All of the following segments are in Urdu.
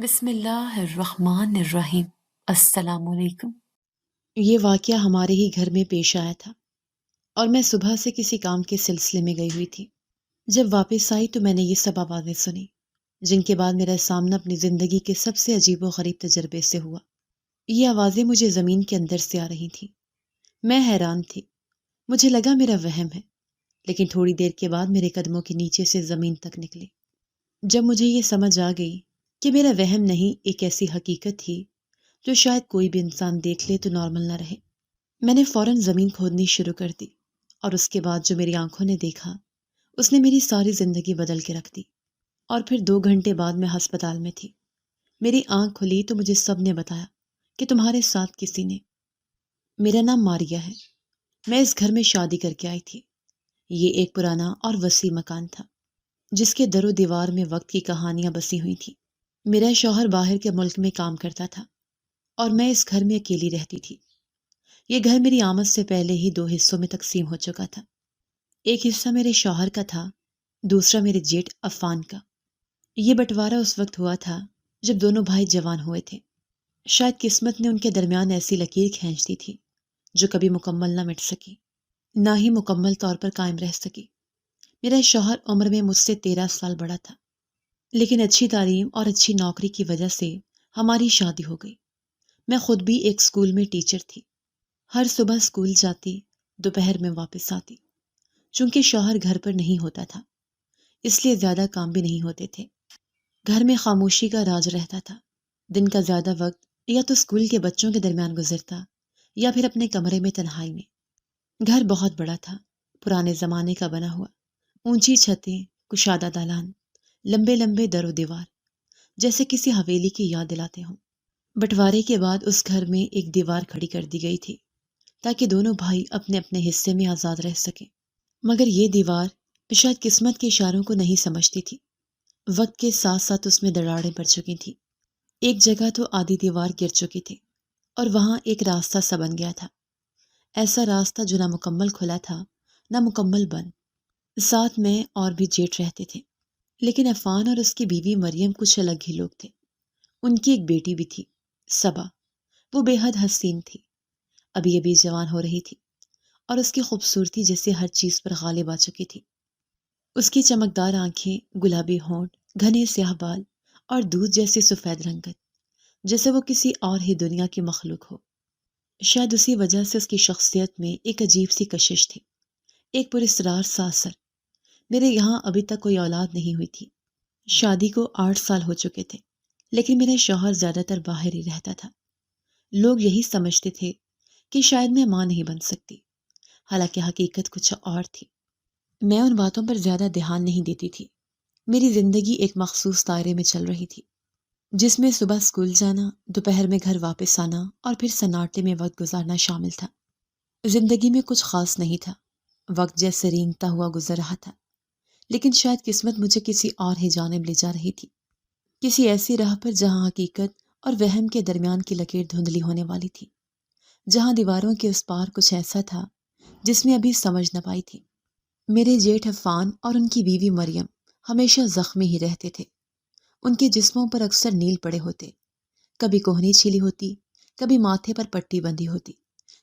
بسم اللہ الرحمن الرحیم۔ السلام علیکم۔ یہ واقعہ ہمارے ہی گھر میں پیش آیا تھا اور میں صبح سے کسی کام کے سلسلے میں گئی ہوئی تھی۔ جب واپس آئی تو میں نے یہ سب آوازیں سنی، جن کے بعد میرا سامنا اپنی زندگی کے سب سے عجیب و غریب تجربے سے ہوا۔ یہ آوازیں مجھے زمین کے اندر سے آ رہی تھیں۔ میں حیران تھی، مجھے لگا میرا وہم ہے، لیکن تھوڑی دیر کے بعد میرے قدموں کے نیچے سے زمین تک نکلی۔ جب مجھے یہ سمجھ آ گئی کہ میرا وہم نہیں، ایک ایسی حقیقت تھی جو شاید کوئی بھی انسان دیکھ لے تو نارمل نہ رہے، میں نے فوراً زمین کھودنی شروع کر دی، اور اس کے بعد جو میری آنکھوں نے دیکھا اس نے میری ساری زندگی بدل کے رکھ دی۔ اور پھر 2 گھنٹے بعد میں ہسپتال میں تھی۔ میری آنکھ کھلی تو مجھے سب نے بتایا کہ تمہارے ساتھ کسی نے۔ میرا نام ماریا ہے، میں اس گھر میں شادی کر کے آئی تھی۔ یہ ایک پرانا اور وسیع مکان تھا جس کے در و دیوار میں وقت کی کہانیاں بسی ہوئی تھیں۔ میرا شوہر باہر کے ملک میں کام کرتا تھا اور میں اس گھر میں اکیلی رہتی تھی۔ یہ گھر میری آمد سے پہلے ہی 2 حصوں میں تقسیم ہو چکا تھا۔ ایک حصہ میرے شوہر کا تھا، دوسرا میرے جیٹ عفان کا۔ یہ بٹوارا اس وقت ہوا تھا جب دونوں بھائی جوان ہوئے تھے۔ شاید قسمت نے ان کے درمیان ایسی لکیر کھینچ دی تھی جو کبھی مکمل نہ مٹ سکی، نہ ہی مکمل طور پر قائم رہ سکی۔ میرا شوہر عمر میں مجھ سے 13 سال بڑا تھا، لیکن اچھی تعلیم اور اچھی نوکری کی وجہ سے ہماری شادی ہو گئی۔ میں خود بھی ایک اسکول میں ٹیچر تھی۔ ہر صبح اسکول جاتی، دوپہر میں واپس آتی۔ چونکہ شوہر گھر پر نہیں ہوتا تھا، اس لیے زیادہ کام بھی نہیں ہوتے تھے۔ گھر میں خاموشی کا راج رہتا تھا۔ دن کا زیادہ وقت یا تو اسکول کے بچوں کے درمیان گزرتا یا پھر اپنے کمرے میں تنہائی میں۔ گھر بہت بڑا تھا، پرانے زمانے کا بنا ہوا، اونچی چھتیں، کشادہ دالان، لمبے لمبے در و دیوار، جیسے کسی حویلی کی یاد دلاتے ہوں۔ بٹوارے کے بعد اس گھر میں ایک دیوار کھڑی کر دی گئی تھی تاکہ دونوں بھائی اپنے اپنے حصے میں آزاد رہ سکیں، مگر یہ دیوار شاید قسمت کے اشاروں کو نہیں سمجھتی تھی۔ وقت کے ساتھ ساتھ اس میں دراڑیں پڑ چکی تھیں۔ ایک جگہ تو آدھی دیوار گر چکی تھی اور وہاں ایک راستہ سا بن گیا تھا، ایسا راستہ جو نہ مکمل کھلا تھا نہ مکمل بند۔ ساتھ میں اور بھی جیٹ رہتے تھے، لیکن عفان اور اس کی بیوی مریم کچھ الگ ہی لوگ تھے۔ ان کی ایک بیٹی بھی تھی، صبا۔ وہ بے حد حسین تھی، ابھی ابھی جوان ہو رہی تھی، اور اس کی خوبصورتی جیسے ہر چیز پر غالب آ چکی تھی۔ اس کی چمکدار آنکھیں، گلابی ہونٹ، گھنے سیاہ بال اور دودھ جیسی سفید رنگت، جیسے وہ کسی اور ہی دنیا کی مخلوق ہو۔ شاید اسی وجہ سے اس کی شخصیت میں ایک عجیب سی کشش تھی، ایک پراسرار سا اثر۔ میرے یہاں ابھی تک کوئی اولاد نہیں ہوئی تھی۔ شادی کو 8 سال ہو چکے تھے، لیکن میرا شوہر زیادہ تر باہر ہی رہتا تھا۔ لوگ یہی سمجھتے تھے کہ شاید میں ماں نہیں بن سکتی، حالانکہ حقیقت کچھ اور تھی۔ میں ان باتوں پر زیادہ دھیان نہیں دیتی تھی۔ میری زندگی ایک مخصوص دائرے میں چل رہی تھی، جس میں صبح اسکول جانا، دوپہر میں گھر واپس آنا اور پھر سناٹے میں وقت گزارنا شامل تھا۔ زندگی میں کچھ خاص نہیں تھا، وقت جیسے رینگتا ہوا گزر رہا تھا، لیکن شاید قسمت مجھے کسی اور ہی جانب لے جا رہی تھی، کسی ایسی راہ پر جہاں حقیقت اور وہم کے درمیان کی لکیر دھندلی ہونے والی تھی، جہاں دیواروں کے اس پار کچھ ایسا تھا جس میں ابھی سمجھ نہ پائی تھی۔ میرے جیٹھ عفان اور ان کی بیوی مریم ہمیشہ زخمی ہی رہتے تھے۔ ان کے جسموں پر اکثر نیل پڑے ہوتے، کبھی کوہنی چھیلی ہوتی، کبھی ماتھے پر پٹی بندھی ہوتی،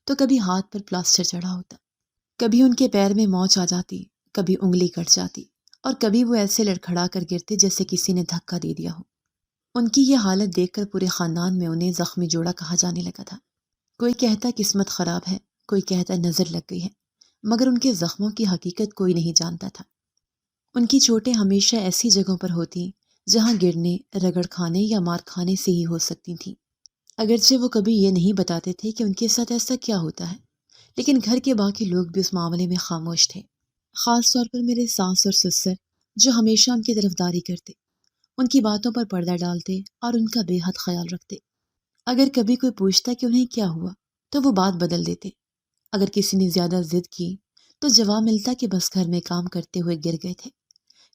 تو کبھی ہاتھ پر پلاسٹر چڑھا ہوتا۔ کبھی ان کے پیر میں موچ آ جاتی، کبھی انگلی کٹ جاتی، اور کبھی وہ ایسے لڑکھڑا کر گرتے جیسے کسی نے دھکا دے دیا ہو۔ ان کی یہ حالت دیکھ کر پورے خاندان میں انہیں زخمی جوڑا کہا جانے لگا تھا۔ کوئی کہتا قسمت خراب ہے، کوئی کہتا نظر لگ گئی ہے، مگر ان کے زخموں کی حقیقت کوئی نہیں جانتا تھا۔ ان کی چوٹیں ہمیشہ ایسی جگہوں پر ہوتی جہاں گرنے، رگڑ کھانے یا مار کھانے سے ہی ہو سکتی تھیں۔ اگرچہ وہ کبھی یہ نہیں بتاتے تھے کہ ان کے ساتھ ایسا کیا ہوتا ہے، لیکن گھر کے باقی لوگ بھی اس معاملے میں خاموش تھے، خاص طور پر میرے ساس اور سسر، جو ہمیشہ ان کی طرفداری کرتے، ان کی باتوں پر پردہ ڈالتے اور ان کا بے حد خیال رکھتے۔ اگر کبھی کوئی پوچھتا کہ انہیں کیا ہوا تو وہ بات بدل دیتے۔ اگر کسی نے زیادہ ضد کی تو جواب ملتا کہ بس گھر میں کام کرتے ہوئے گر گئے تھے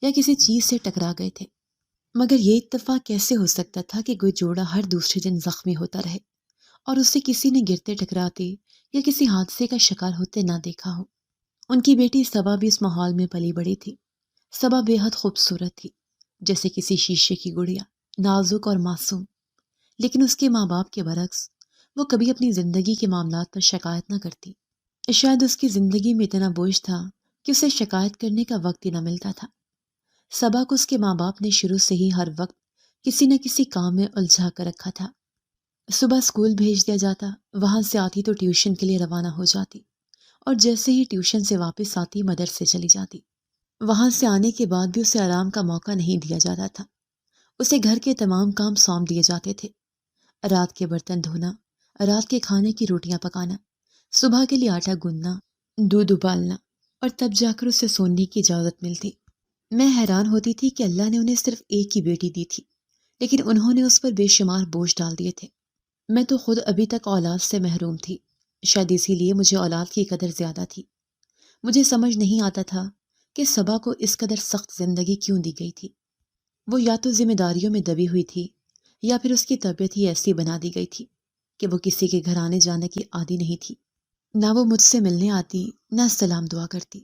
یا کسی چیز سے ٹکرا گئے تھے۔ مگر یہ اتفاق کیسے ہو سکتا تھا کہ کوئی جوڑا ہر دوسرے دن زخمی ہوتا رہے اور اسے کسی نے گرتے ٹکراتے یا کسی حادثے کا شکار ہوتے نہ دیکھا ہو؟ ان کی بیٹی صبا بھی اس ماحول میں پلی بڑی تھی۔ صبا بے حد خوبصورت تھی، جیسے کسی شیشے کی گڑیا، نازک اور معصوم، لیکن اس کے ماں باپ کے برعکس وہ کبھی اپنی زندگی کے معاملات پر شکایت نہ کرتی۔ شاید اس کی زندگی میں اتنا بوجھ تھا کہ اسے شکایت کرنے کا وقت ہی نہ ملتا تھا۔ صبا کو اس کے ماں باپ نے شروع سے ہی ہر وقت کسی نہ کسی کام میں الجھا کر رکھا تھا۔ صبح اسکول بھیج دیا جاتا، وہاں سے آتی تو ٹیوشن کے لیے روانہ ہو جاتی، اور جیسے ہی ٹیوشن سے واپس آتی مدرسے چلی جاتی۔ وہاں سے آنے کے بعد بھی اسے آرام کا موقع نہیں دیا جاتا تھا۔ اسے گھر کے تمام کام سونپ دیے جاتے تھے، رات کے برتن دھونا، رات کے کھانے کی روٹیاں پکانا، صبح کے لیے آٹا گوندنا، دودھ ابالنا، اور تب جا کر اسے سونے کی اجازت ملتی۔ میں حیران ہوتی تھی کہ اللہ نے انہیں صرف ایک ہی بیٹی دی تھی، لیکن انہوں نے اس پر بے شمار بوجھ ڈال دیے تھے۔ میں تو خود ابھی تک اولاد سے محروم تھی، شاید اسی لیے مجھے اولاد کی قدر زیادہ تھی۔ مجھے سمجھ نہیں آتا تھا کہ صبا کو اس قدر سخت زندگی کیوں دی گئی تھی۔ وہ یا تو ذمہ داریوں میں دبی ہوئی تھی، یا پھر اس کی طبیعت ہی ایسی بنا دی گئی تھی کہ وہ کسی کے گھر آنے جانے کی عادی نہیں تھی۔ نہ وہ مجھ سے ملنے آتی، نہ سلام دعا کرتی۔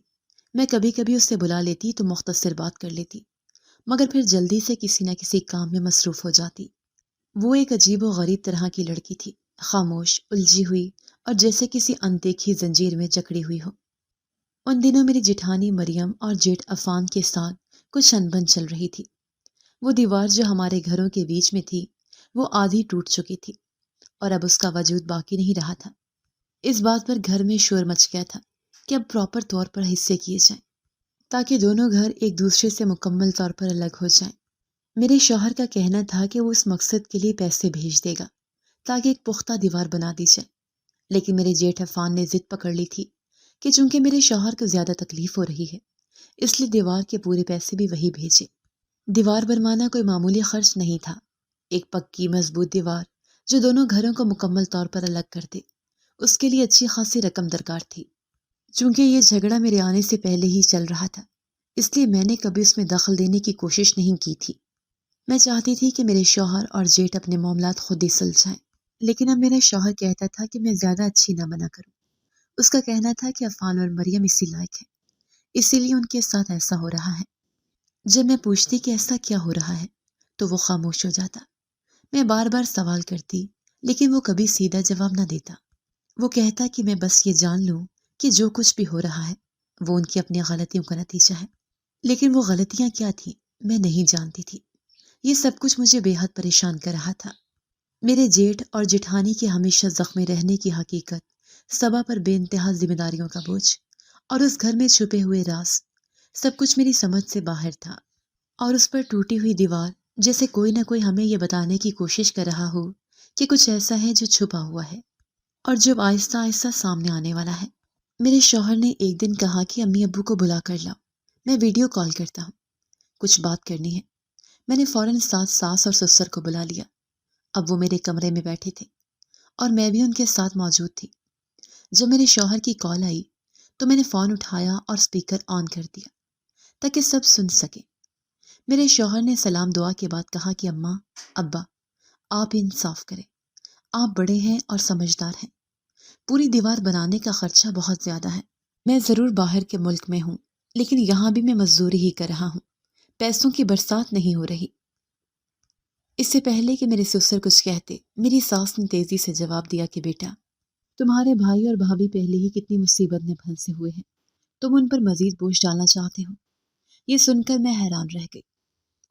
میں کبھی کبھی اس سے بلا لیتی تو مختصر بات کر لیتی، مگر پھر جلدی سے کسی نہ کسی کام میں مصروف ہو جاتی۔ وہ ایک عجیب و غریب طرح کی لڑکی تھی، خاموش، الجھی ہوئی، اور جیسے کسی اندیکھی زنجیر میں جکڑی ہوئی ہو۔ ان دنوں میری جٹھانی مریم اور جیٹھ عفان کے ساتھ کچھ انبن چل رہی تھی۔ وہ دیوار جو ہمارے گھروں کے بیچ میں تھی وہ آدھی ٹوٹ چکی تھی، اور اب اس کا وجود باقی نہیں رہا تھا۔ اس بات پر گھر میں شور مچ گیا تھا کہ اب پراپر طور پر حصے کیے جائیں، تاکہ دونوں گھر ایک دوسرے سے مکمل طور پر الگ ہو جائیں۔ میرے شوہر کا کہنا تھا کہ وہ اس مقصد کے لیے پیسے بھیج دے گا تاکہ ایک پختہ دیوار بنا دی جائے، لیکن میرے جیٹھ عفان نے ضد پکڑ لی تھی کہ چونکہ میرے شوہر کو زیادہ تکلیف ہو رہی ہے، اس لیے دیوار کے پورے پیسے بھی وہی بھیجے۔ دیوار بنوانا کوئی معمولی خرچ نہیں تھا، ایک پکی مضبوط دیوار جو دونوں گھروں کو مکمل طور پر الگ کر دے، اس کے لیے اچھی خاصی رقم درکار تھی۔ چونکہ یہ جھگڑا میرے آنے سے پہلے ہی چل رہا تھا، اس لیے میں نے کبھی اس میں دخل دینے کی کوشش نہیں کی تھی۔ میں چاہتی تھی کہ میرے شوہر اور جیٹھ اپنے معاملات خود ہی سلجھائیں، لیکن اب میرا شوہر کہتا تھا کہ میں زیادہ اچھی نہ بنا کروں۔ اس کا کہنا تھا کہ عفان اور مریم اسی لائق ہے، اسی لیے ان کے ساتھ ایسا ہو رہا ہے۔ جب میں پوچھتی کہ ایسا کیا ہو رہا ہے تو وہ خاموش ہو جاتا۔ میں بار بار سوال کرتی، لیکن وہ کبھی سیدھا جواب نہ دیتا۔ وہ کہتا کہ میں بس یہ جان لوں کہ جو کچھ بھی ہو رہا ہے وہ ان کی اپنی غلطیوں کا نتیجہ ہے، لیکن وہ غلطیاں کیا تھیں میں نہیں جانتی تھی۔ یہ سب کچھ مجھے بے حد پریشان کر رہا تھا۔ میرے جیٹھ اور جٹھانی کے ہمیشہ زخمی رہنے کی حقیقت، صبا پر بے انتہا ذمہ داریوں کا بوجھ، اور اس گھر میں چھپے ہوئے راز، سب کچھ میری سمجھ سے باہر تھا، اور اس پر ٹوٹی ہوئی دیوار جیسے کوئی نہ کوئی ہمیں یہ بتانے کی کوشش کر رہا ہو کہ کچھ ایسا ہے جو چھپا ہوا ہے اور جو آہستہ آہستہ سامنے آنے والا ہے۔ میرے شوہر نے ایک دن کہا کہ امی ابو کو بلا کر لاؤ، میں ویڈیو کال کرتا ہوں، کچھ بات کرنی ہے۔ میں نے فوراً ساتھ ساس اور سسر کو بلا لیا۔ اب وہ میرے کمرے میں بیٹھے تھے اور میں بھی ان کے ساتھ موجود تھی۔ جب میرے شوہر کی کال آئی تو میں نے فون اٹھایا اور اسپیکر آن کر دیا تاکہ سب سن سکیں۔ میرے شوہر نے سلام دعا کے بعد کہا کہ اماں، ابا، آپ انصاف کریں، آپ بڑے ہیں اور سمجھدار ہیں، پوری دیوار بنانے کا خرچہ بہت زیادہ ہے۔ میں ضرور باہر کے ملک میں ہوں، لیکن یہاں بھی میں مزدوری ہی کر رہا ہوں، پیسوں کی برسات نہیں ہو رہی۔ اس سے پہلے کہ میرے سسر کچھ کہتے، میری ساس نے تیزی سے جواب دیا کہ بیٹا، تمہارے بھائی اور بھابھی پہلے ہی کتنی مصیبت میں پھنسے ہوئے ہیں، تم ان پر مزید بوجھ ڈالنا چاہتے ہو۔ یہ سن کر میں حیران رہ گئی۔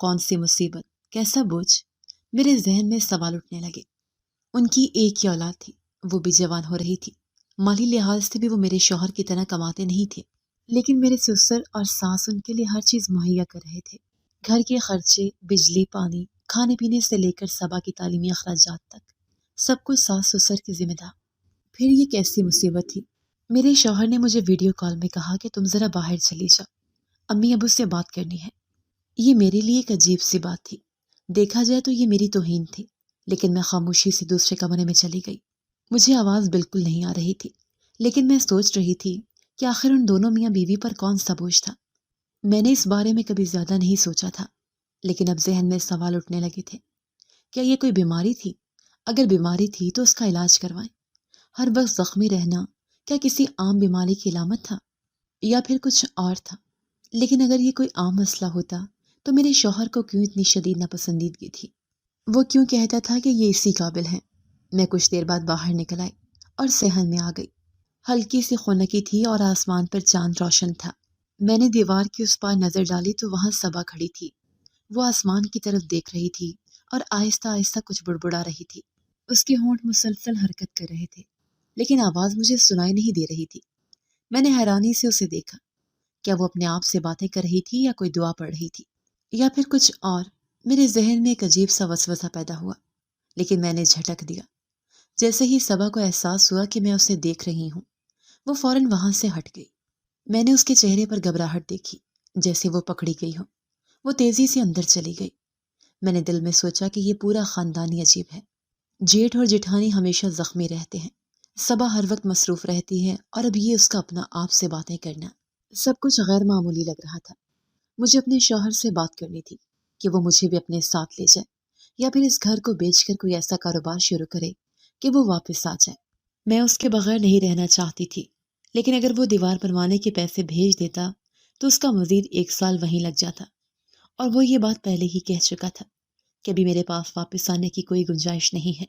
کون سی مصیبت، کیسا بوجھ؟ میرے ذہن میں سوال اٹھنے لگے۔ ان کی ایک ہی اولاد تھی، وہ بھی جوان ہو رہی تھی، مالی لحاظ سے بھی وہ میرے شوہر کی طرح کماتے نہیں تھے، لیکن میرے سسر اور ساس ان کے لیے ہر چیز مہیا کر رہے تھے، گھر کے خرچے، بجلی، پانی، کھانے پینے سے لے کر صبا کی تعلیمی اخراجات تک، سب کچھ ساس سسر کی ذمہ تھا۔ پھر یہ کیسی مصیبت تھی؟ میرے شوہر نے مجھے ویڈیو کال میں کہا کہ تم ذرا باہر چلی جاؤ، امی ابو سے بات کرنی ہے۔ یہ میرے لیے ایک عجیب سی بات تھی، دیکھا جائے تو یہ میری توہین تھی، لیکن میں خاموشی سے دوسرے کمرے میں چلی گئی۔ مجھے آواز بالکل نہیں آ رہی تھی، لیکن میں سوچ رہی تھی کہ آخر ان دونوں میاں بیوی پر کون سا بوجھ تھا۔ میں نے اس بارے میں کبھی زیادہ نہیں سوچا تھا، لیکن اب ذہن میں سوال اٹھنے لگے تھے۔ کیا یہ کوئی بیماری تھی؟ اگر بیماری تھی تو اس کا علاج کروائیں۔ ہر وقت زخمی رہنا کیا کسی عام بیماری کی علامت تھا یا پھر کچھ اور تھا؟ لیکن اگر یہ کوئی عام مسئلہ ہوتا تو میرے شوہر کو کیوں اتنی شدید ناپسندیدگی تھی؟ وہ کیوں کہتا تھا کہ یہ اسی قابل ہے؟ میں کچھ دیر بعد باہر نکل آئی اور صحن میں آ گئی۔ ہلکی سی خنکی تھی اور آسمان پر چاند روشن تھا۔ میں نے دیوار کی اس پار نظر ڈالی تو وہاں صبا کھڑی تھی۔ وہ آسمان کی طرف دیکھ رہی تھی اور آہستہ آہستہ کچھ بڑبڑا رہی تھی۔ اس کے ہونٹ مسلسل حرکت کر رہے تھے، لیکن آواز مجھے سنائی نہیں دے رہی تھی۔ میں نے حیرانی سے اسے دیکھا۔ کیا وہ اپنے آپ سے باتیں کر رہی تھی یا کوئی دعا پڑھ رہی تھی یا پھر کچھ اور؟ میرے ذہن میں ایک عجیب سا وسوسہ پیدا ہوا، لیکن میں نے جھٹک دیا۔ جیسے ہی صبا کو احساس ہوا کہ میں اسے دیکھ رہی ہوں، وہ فوراً وہاں سے ہٹ گئی۔ میں نے اس کے چہرے پر گھبراہٹ دیکھی، جیسے وہ پکڑی گئی ہو۔ وہ تیزی سے اندر چلی گئی۔ میں نے دل میں سوچا کہ یہ پورا خاندانی عجیب ہے۔ جیٹھ اور جیٹھانی ہمیشہ زخمی رہتے ہیں، صبا ہر وقت مصروف رہتی ہے، اور اب یہ اس کا اپنا آپ سے باتیں کرنا، سب کچھ غیر معمولی لگ رہا تھا۔ مجھے اپنے شوہر سے بات کرنی تھی کہ وہ مجھے بھی اپنے ساتھ لے جائے، یا پھر اس گھر کو بیچ کر کوئی ایسا کاروبار شروع کرے کہ وہ واپس آ جائے۔ میں اس کے بغیر نہیں رہنا چاہتی تھی، لیکن اگر وہ دیوار بنوانے کے پیسے بھیج دیتا تو اس کا مزید 1 سال وہیں لگ جاتا، اور وہ یہ بات پہلے ہی کہہ چکا تھا کہ ابھی میرے پاس واپس آنے کی کوئی گنجائش نہیں ہے۔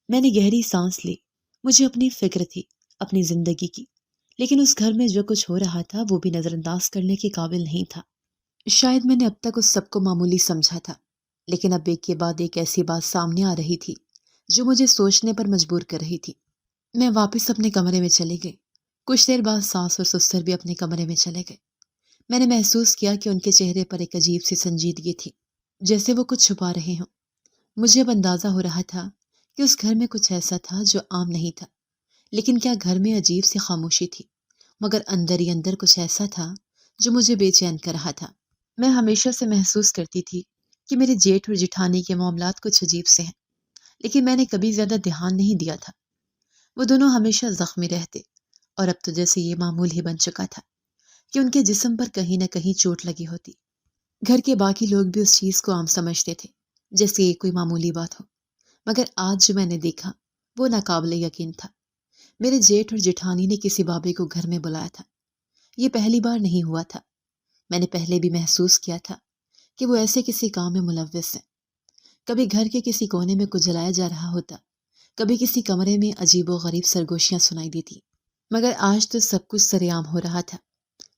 میں نے گہری سانس لی۔ مجھے اپنی فکر تھی، اپنی زندگی کی، لیکن اس گھر میں جو کچھ ہو رہا تھا وہ بھی نظر انداز کرنے کے قابل نہیں تھا۔ شاید میں نے اب تک اس سب کو معمولی سمجھا تھا، لیکن اب ایک کے بعد ایک ایسی بات سامنے آ رہی تھی جو مجھے سوچنے پر مجبور کر رہی تھی۔ میں واپس اپنے کمرے میں چلی گئی۔ کچھ دیر بعد ساس اور سسر بھی اپنے کمرے میں چلے گئے۔ میں نے محسوس کیا کہ ان کے چہرے پر ایک عجیب سی سنجیدگی تھی، جیسے وہ کچھ چھپا رہے ہوں۔ مجھے اب اندازہ ہو رہا تھا کہ اس گھر میں کچھ ایسا تھا جو عام نہیں تھا، لیکن کیا گھر میں عجیب سی خاموشی تھی، مگر اندر ہی اندر کچھ ایسا تھا جو مجھے بے چین کر رہا تھا۔ میں ہمیشہ سے محسوس کرتی تھی کہ میرے جیٹھ اور جیٹھانی کے معاملات کچھ عجیب سے ہیں، لیکن میں نے کبھی زیادہ دھیان نہیں دیا تھا۔ وہ دونوں ہمیشہ زخمی رہتے، اور اب تو جیسے یہ معمول ہی بن چکا تھا کہ ان کے جسم پر کہیں نہ کہیں چوٹ لگی ہوتی۔ گھر کے باقی لوگ بھی اس چیز کو عام سمجھتے تھے، جیسے یہ کوئی معمولی بات ہو، مگر آج جو میں نے دیکھا وہ ناقابل یقین تھا۔ میرے جیٹھ اور جیٹھانی نے کسی بابے کو گھر میں بلایا تھا۔ یہ پہلی بار نہیں ہوا تھا۔ میں نے پہلے بھی محسوس کیا تھا کہ وہ ایسے کسی کام میں ملوث ہیں۔ کبھی گھر کے کسی کونے میں کچھ جلایا جا رہا ہوتا، کبھی کسی کمرے میں عجیب و غریب سرگوشیاں سنائی دیتی، مگر آج تو سب کچھ سرے عام ہو رہا تھا۔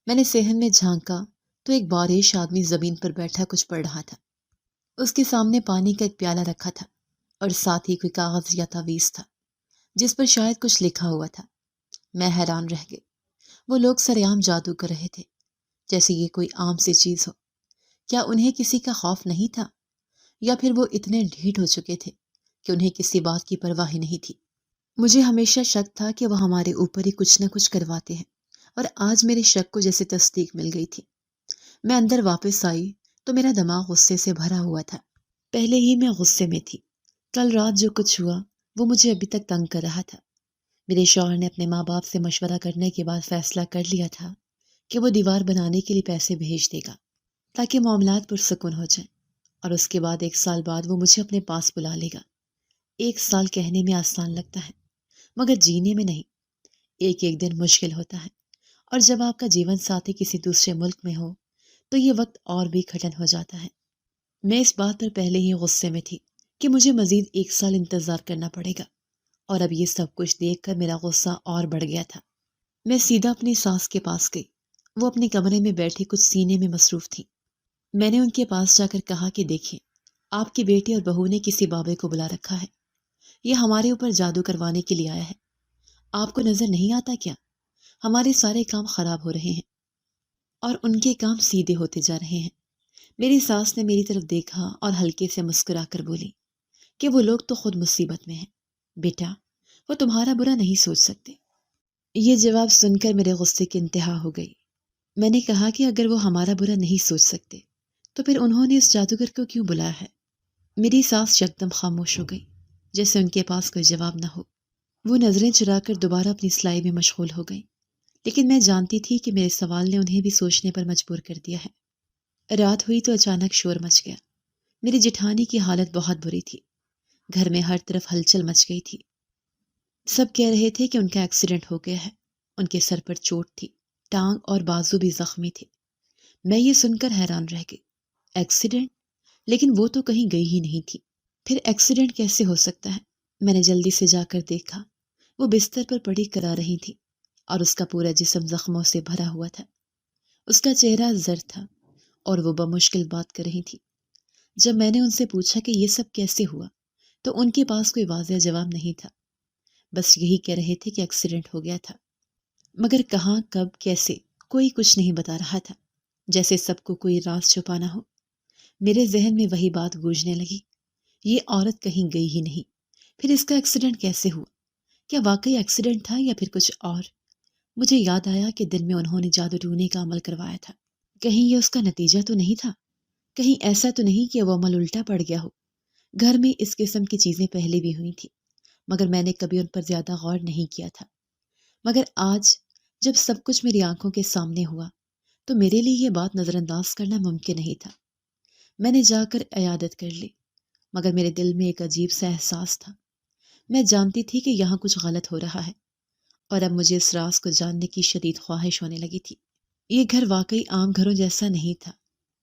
میں نے صحن میں جھانکا تو ایک باریش آدمی زمین پر بیٹھا کچھ پڑھ رہا تھا۔ اس کے سامنے پانی کا ایک پیالہ رکھا تھا، اور ساتھ ہی کوئی کاغذ یا تعویذ تھا جس پر شاید کچھ لکھا ہوا تھا۔ میں حیران رہ گئی۔ وہ لوگ سرعام جادو کر رہے تھے، جیسے یہ کوئی عام سی چیز ہو۔ کیا انہیں کسی کا خوف نہیں تھا، یا پھر وہ اتنے ڈھیٹ ہو چکے تھے کہ انہیں کسی بات کی پرواہ ہی نہیں تھی؟ مجھے ہمیشہ شک تھا کہ وہ ہمارے اوپر ہی کچھ نہ کچھ کرواتے ہیں، اور آج میرے شک کو جیسے تصدیق مل گئی تھی۔ میں اندر واپس آئی تو میرا دماغ غصے سے بھرا ہوا تھا۔ پہلے ہی میں غصے میں تھی۔ کل رات جو کچھ ہوا وہ مجھے ابھی تک تنگ کر رہا تھا۔ میرے شوہر نے اپنے ماں باپ سے مشورہ کرنے کے بعد فیصلہ کر لیا تھا کہ وہ دیوار بنانے کے لیے پیسے بھیج دے گا تاکہ معاملات پرسکون ہو جائیں، اور اس کے بعد 1 سال بعد وہ مجھے اپنے پاس بلا لے گا۔ 1 سال کہنے میں آسان لگتا ہے، مگر جینے میں نہیں۔ ایک ایک دن مشکل ہوتا ہے، اور جب آپ کا جیون ساتھی کسی دوسرے ملک میں ہو تو یہ وقت اور بھی کٹھن ہو جاتا ہے۔ میں اس بات پر پہلے ہی غصے میں تھی کہ مجھے مزید 1 سال انتظار کرنا پڑے گا، اور اب یہ سب کچھ دیکھ کر میرا غصہ اور بڑھ گیا تھا۔ میں سیدھا اپنی ساس کے پاس گئی۔ وہ اپنے کمرے میں بیٹھی کچھ سینے میں مصروف تھی۔ میں نے ان کے پاس جا کر کہا کہ دیکھیں، آپ کی بیٹی اور بہو نے کسی بابے کو بلا رکھا ہے۔ یہ ہمارے اوپر جادو کروانے کے لیے آیا ہے۔ آپ کو نظر نہیں آتا کیا؟ ہمارے سارے کام خراب ہو رہے ہیں، اور ان کے کام سیدھے ہوتے جا رہے ہیں۔ میری ساس نے میری طرف دیکھا اور ہلکے سے مسکرا کر بولی کہ وہ لوگ تو خود مصیبت میں ہیں بیٹا، وہ تمہارا برا نہیں سوچ سکتے۔ یہ جواب سن کر میرے غصے کی انتہا ہو گئی۔ میں نے کہا کہ اگر وہ ہمارا برا نہیں سوچ سکتے تو پھر انہوں نے اس جادوگر کو کیوں بلایا ہے؟ میری ساس یکدم خاموش ہو گئی، جیسے ان کے پاس کوئی جواب نہ ہو۔ وہ نظریں چرا کر دوبارہ اپنی سلائی میں مشغول ہو گئی، لیکن میں جانتی تھی کہ میرے سوال نے انہیں بھی سوچنے پر مجبور کر دیا ہے۔ رات ہوئی تو اچانک شور مچ گیا۔ میری جٹھانی کی حالت بہت بری تھی۔ گھر میں ہر طرف ہلچل مچ گئی تھی۔ سب کہہ رہے تھے کہ ان کا ایکسیڈنٹ ہو گیا ہے۔ ان کے سر پر چوٹ تھی، ٹانگ اور بازو بھی زخمی تھے۔ میں یہ سن کر حیران رہ گئی۔ ایکسیڈنٹ؟ لیکن وہ تو کہیں گئی ہی نہیں تھی۔ پھر ایکسیڈنٹ کیسے ہو سکتا ہے؟ میں نے جلدی سے جا کر دیکھا۔ وہ بستر پر پڑی کرا رہی تھی اور اس کا پورا جسم زخموں سے بھرا ہوا تھا۔ اس کا چہرہ زرد تھا اور وہ بمشکل بات کر رہی تھی۔ جب میں نے ان سے پوچھا کہ یہ سب کیسے ہوا تو ان کے پاس کوئی واضح جواب نہیں تھا، بس یہی کہہ رہے تھے کہ ایکسیڈنٹ ہو گیا تھا، مگر کہاں، کب، کیسے، کوئی کچھ نہیں بتا رہا تھا، جیسے سب کو کوئی راز چھپانا ہو۔ میرے ذہن میں وہی بات گونجنے لگی، یہ عورت کہیں گئی ہی نہیں، پھر اس کا ایکسیڈنٹ کیسے ہوا؟ کیا واقعی ایکسیڈنٹ تھا یا پھر کچھ اور؟ مجھے یاد آیا کہ دن میں انہوں نے جادو ٹونے کا عمل کروایا تھا، کہیں یہ اس کا نتیجہ تو نہیں تھا؟ کہیں ایسا تو نہیں کہ وہ عمل الٹا پڑ گیا ہو؟ گھر میں اس قسم کی چیزیں پہلے بھی ہوئی تھیں، مگر میں نے کبھی ان پر زیادہ غور نہیں کیا تھا۔ مگر آج جب سب کچھ میری آنکھوں کے سامنے ہوا تو میرے لیے یہ بات نظر انداز کرنا ممکن نہیں تھا۔ میں نے جا کر عیادت کر لی، مگر میرے دل میں ایک عجیب سا احساس تھا۔ میں جانتی تھی کہ یہاں کچھ غلط ہو رہا ہے، اور اب مجھے اس راز کو جاننے کی شدید خواہش ہونے لگی تھی۔ یہ گھر واقعی عام گھروں جیسا نہیں تھا،